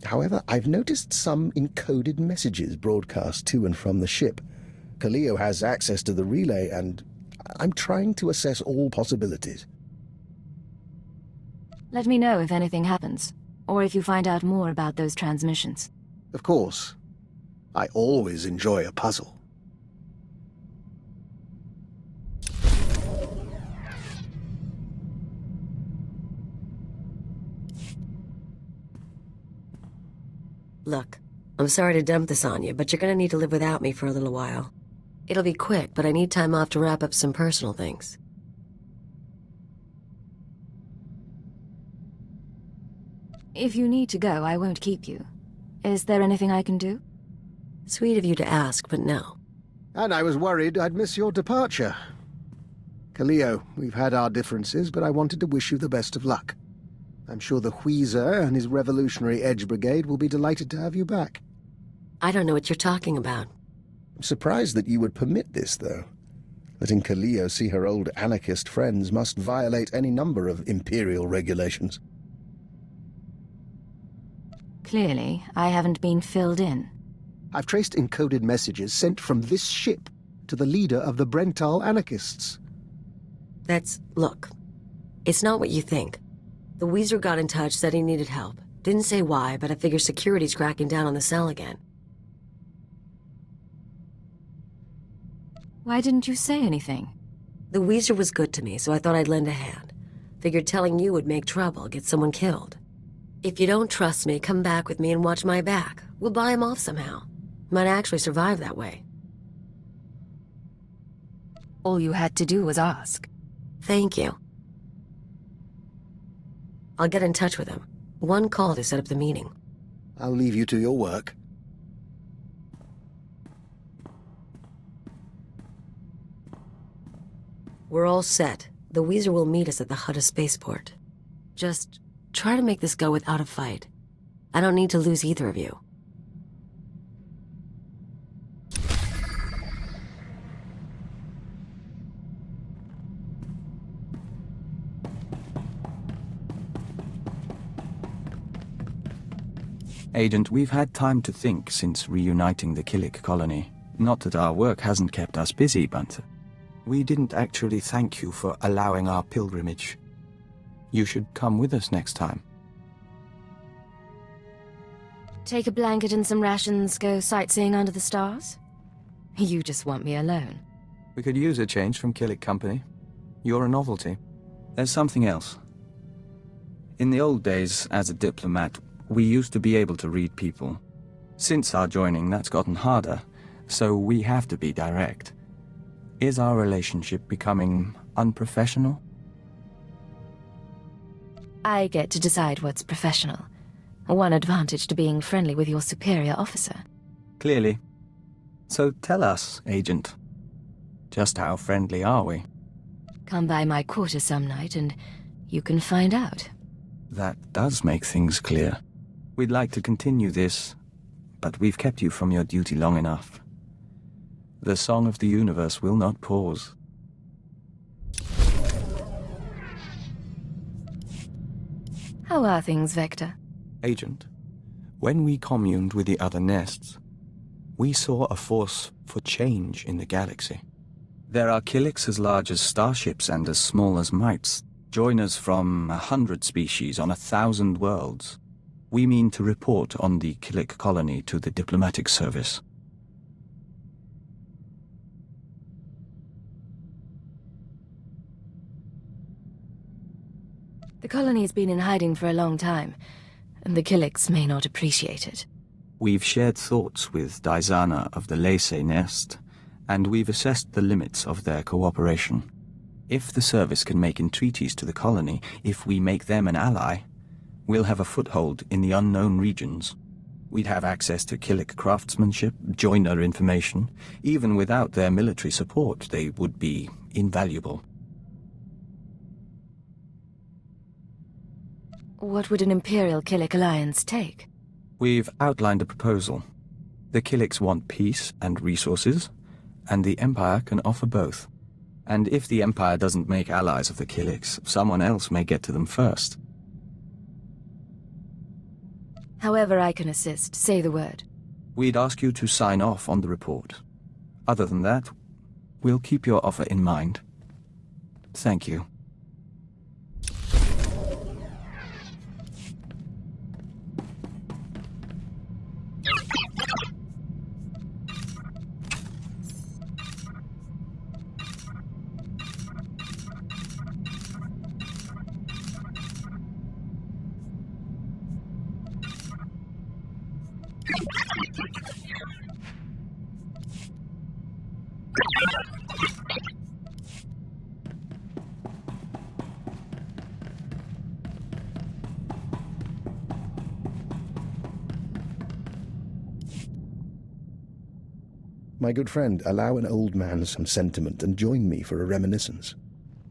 However, I've noticed some encoded messages broadcast to and from the ship. Kaliyo has access to the relay, and I'm trying to assess all possibilities. Let me know if anything happens, or if you find out more about those transmissions. Of course. I always enjoy a puzzle. Look, I'm sorry to dump this on you, but you're gonna need to live without me for a little while. It'll be quick, but I need time off to wrap up some personal things. If you need to go, I won't keep you. Is there anything I can do? Sweet of you to ask, but no. And I was worried I'd miss your departure. Kaliyo, we've had our differences, but I wanted to wish you the best of luck. I'm sure the Wheezer and his Revolutionary Edge Brigade will be delighted to have you back. I don't know what you're talking about. I'm surprised that you would permit this, though. Letting Kaliyo see her old anarchist friends must violate any number of Imperial regulations. Clearly, I haven't been filled in. I've traced encoded messages sent from this ship to the leader of the Brental anarchists. Look, it's not what you think. The Weezer got in touch, said he needed help. Didn't say why, but I figure security's cracking down on the cell again. Why didn't you say anything? The Weezer was good to me, so I thought I'd lend a hand. Figured telling you would make trouble, get someone killed. If you don't trust me, come back with me and watch my back. We'll buy him off somehow. Might actually survive that way. All you had to do was ask. Thank you. I'll get in touch with him. One call to set up the meeting. I'll leave you to your work. We're all set. The Weezer will meet us at the Hutta spaceport. Just try to make this go without a fight. I don't need to lose either of you. Agent, we've had time to think since reuniting the Killik colony. Not that our work hasn't kept us busy, but we didn't actually thank you for allowing our pilgrimage. You should come with us next time. Take a blanket and some rations, go sightseeing under the stars? You just want me alone. We could use a change from Killik Company. You're a novelty. There's something else. In the old days, as a diplomat, we used to be able to read people. Since our joining, that's gotten harder, so we have to be direct. Is our relationship becoming unprofessional? I get to decide what's professional. One advantage to being friendly with your superior officer. Clearly. So tell us, Agent. Just how friendly are we? Come by my quarters some night and you can find out. That does make things clear. We'd like to continue this, but we've kept you from your duty long enough. The song of the universe will not pause. How are things, Vector? Agent, when we communed with the other nests, we saw a force for change in the galaxy. There are Killiks as large as starships and as small as mites, joiners from 100 species on 1,000 worlds. We mean to report on the Killik colony to the diplomatic service. The colony's been in hiding for a long time, and the Killicks may not appreciate it. We've shared thoughts with Daizana of the Lacey Nest, and we've assessed the limits of their cooperation. If the service can make entreaties to the colony, if we make them an ally, we'll have a foothold in the unknown regions. We'd have access to Killik craftsmanship, joiner information. Even without their military support, they would be invaluable. What would an Imperial Killick alliance take? We've outlined a proposal. The Killicks want peace and resources, and the Empire can offer both. And if the Empire doesn't make allies of the Killicks, someone else may get to them first. However I can assist, say the word. We'd ask you to sign off on the report. Other than that, we'll keep your offer in mind. Thank you. My good friend, allow an old man some sentiment and join me for a reminiscence.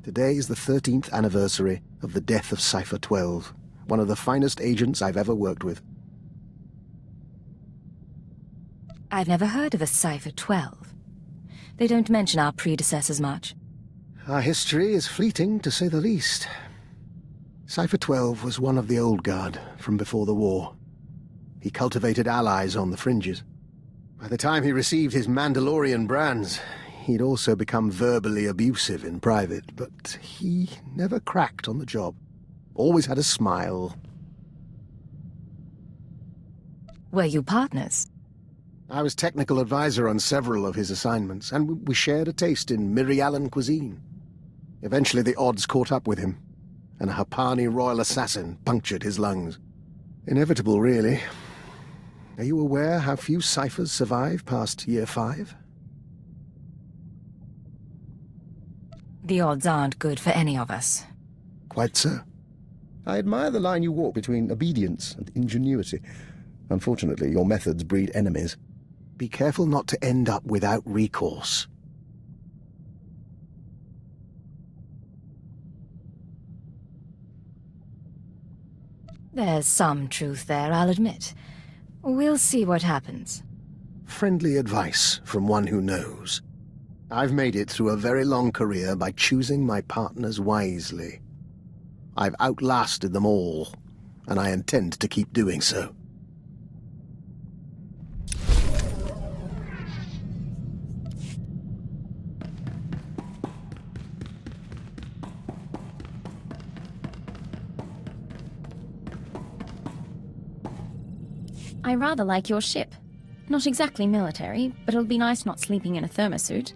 Today is the 13th anniversary of the death of SWTOR, one of the finest agents I've ever worked with. I've never heard of a SWTOR. They don't mention our predecessors much. Our history is fleeting, to say the least. SWTOR was one of the old guard from before the war. He cultivated allies on the fringes. By the time he received his Mandalorian brands, he'd also become verbally abusive in private, but he never cracked on the job. Always had a smile. Were you partners? I was technical advisor on several of his assignments, and we shared a taste in Mirialan cuisine. Eventually the odds caught up with him, and a Hapani royal assassin punctured his lungs. Inevitable, really. Are you aware how few ciphers survive past year 5? The odds aren't good for any of us. Quite so. I admire the line you walk between obedience and ingenuity. Unfortunately, your methods breed enemies. Be careful not to end up without recourse. There's some truth there, I'll admit. We'll see what happens. Friendly advice from one who knows. I've made it through a very long career by choosing my partners wisely. I've outlasted them all, and I intend to keep doing so. I rather like your ship. Not exactly military, but it'll be nice not sleeping in a thermosuit.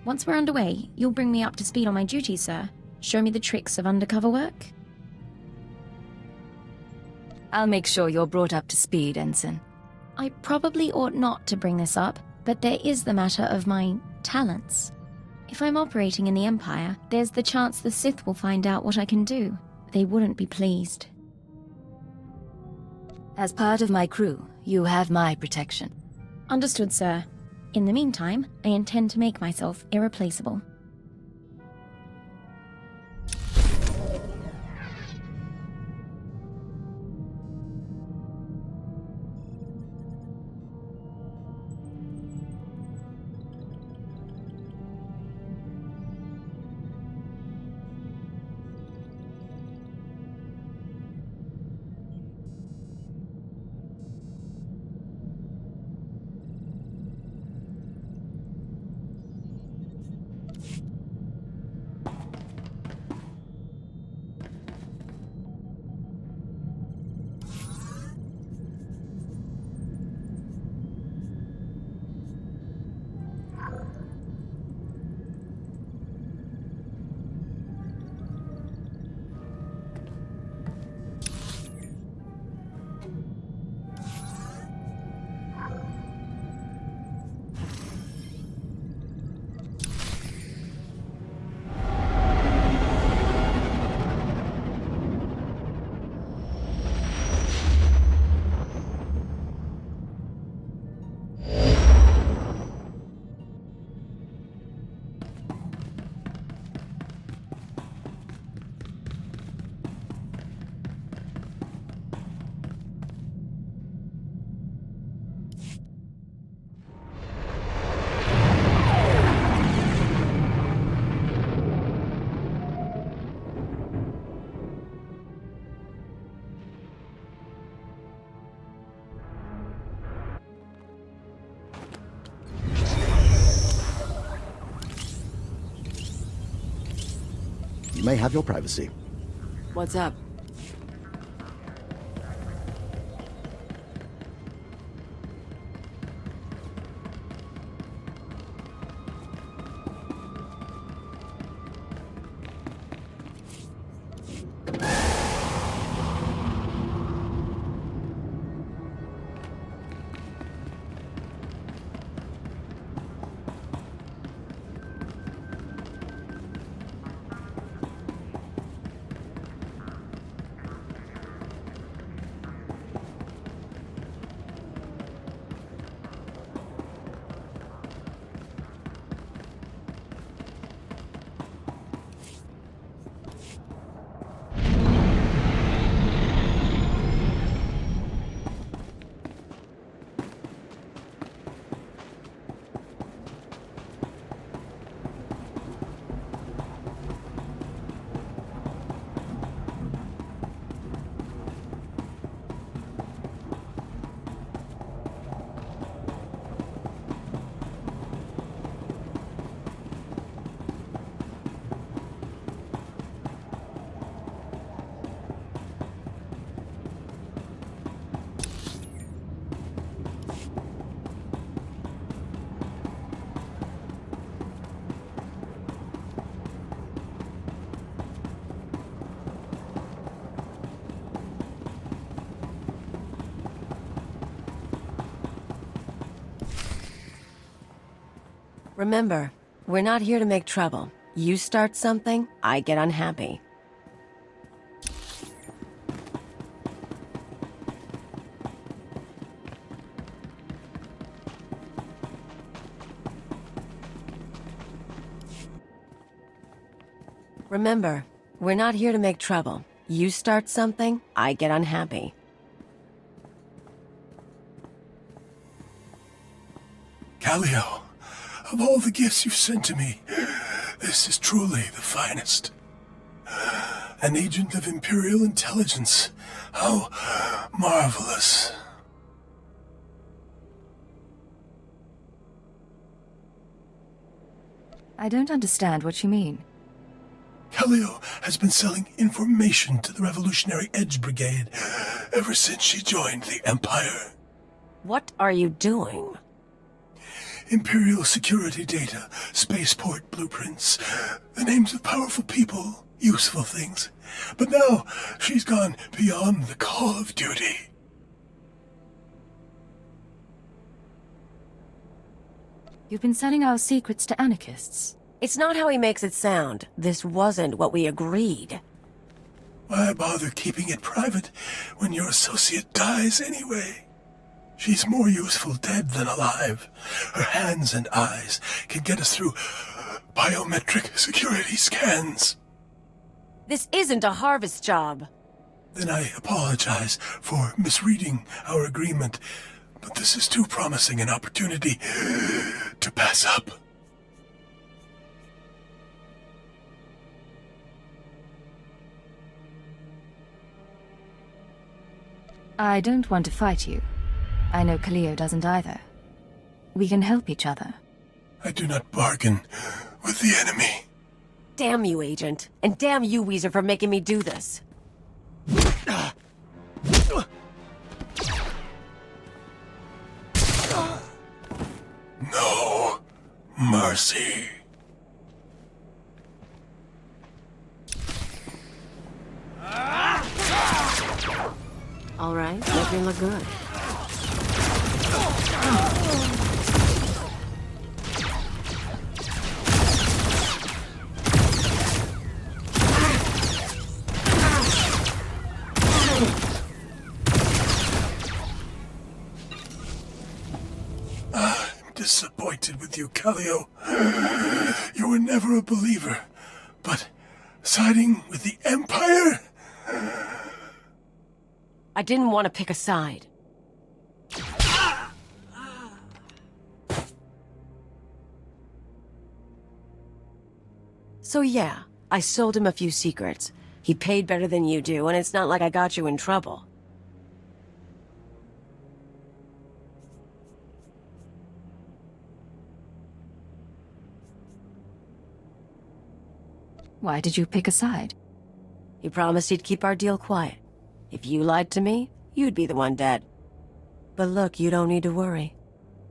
Once we're underway, you'll bring me up to speed on my duties, sir. Show me the tricks of undercover work. I'll make sure you're brought up to speed, Ensign. I probably ought not to bring this up, but there is the matter of my talents. If I'm operating in the Empire, there's the chance the Sith will find out what I can do. They wouldn't be pleased. As part of my crew, you have my protection. Understood, sir. In the meantime, I intend to make myself irreplaceable. may have your privacy. What's up? Remember, we're not here to make trouble. You start something, I get unhappy. Remember, we're not here to make trouble. You start something, I get unhappy. Callio, of all the gifts you've sent to me, this is truly the finest. An agent of Imperial intelligence. How marvelous. I don't understand what you mean. Callio has been selling information to the Revolutionary Edge Brigade ever since she joined the Empire. What are you doing? Imperial security data, spaceport blueprints, the names of powerful people, useful things. But now, she's gone beyond the call of duty. You've been selling our secrets to anarchists. It's not how he makes it sound. This wasn't what we agreed. Why bother keeping it private when your associate dies anyway? She's more useful dead than alive. Her hands and eyes can get us through biometric security scans. This isn't a harvest job. Then I apologize for misreading our agreement, but this is too promising an opportunity to pass up. I don't want to fight you. I know Callio doesn't either. We can help each other. I do not bargain with the enemy. Damn you, Agent. And damn you, Weezer, for making me do this. No mercy. All right, make me look good. I'm disappointed with you, Callio. You were never a believer, but siding with the Empire? I didn't want to pick a side. So yeah, I sold him a few secrets. He paid better than you do, and it's not like I got you in trouble. Why did you pick a side? He promised he'd keep our deal quiet. If you lied to me, you'd be the one dead. But look, you don't need to worry.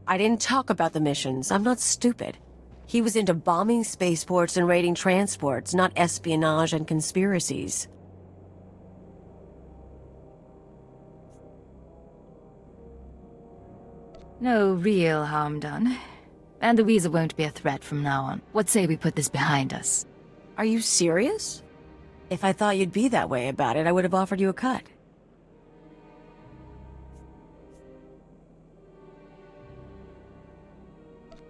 I didn't talk about the missions. I'm not stupid. He was into bombing spaceports and raiding transports, not espionage and conspiracies. No real harm done. And the Weasel won't be a threat from now on. What say we put this behind us? Are you serious? If I thought you'd be that way about it, I would have offered you a cut.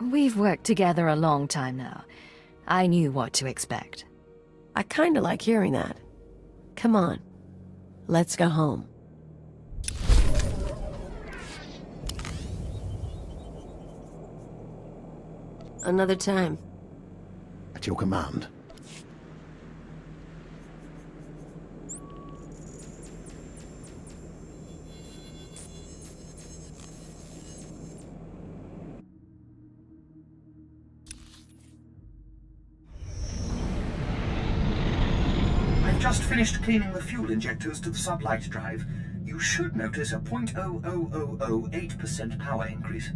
We've worked together a long time now. I knew what to expect. I kinda like hearing that. Come on. Let's go home. Another time. At your command. I've just finished cleaning the fuel injectors to the sublight drive. You should notice a 0.00008% power increase.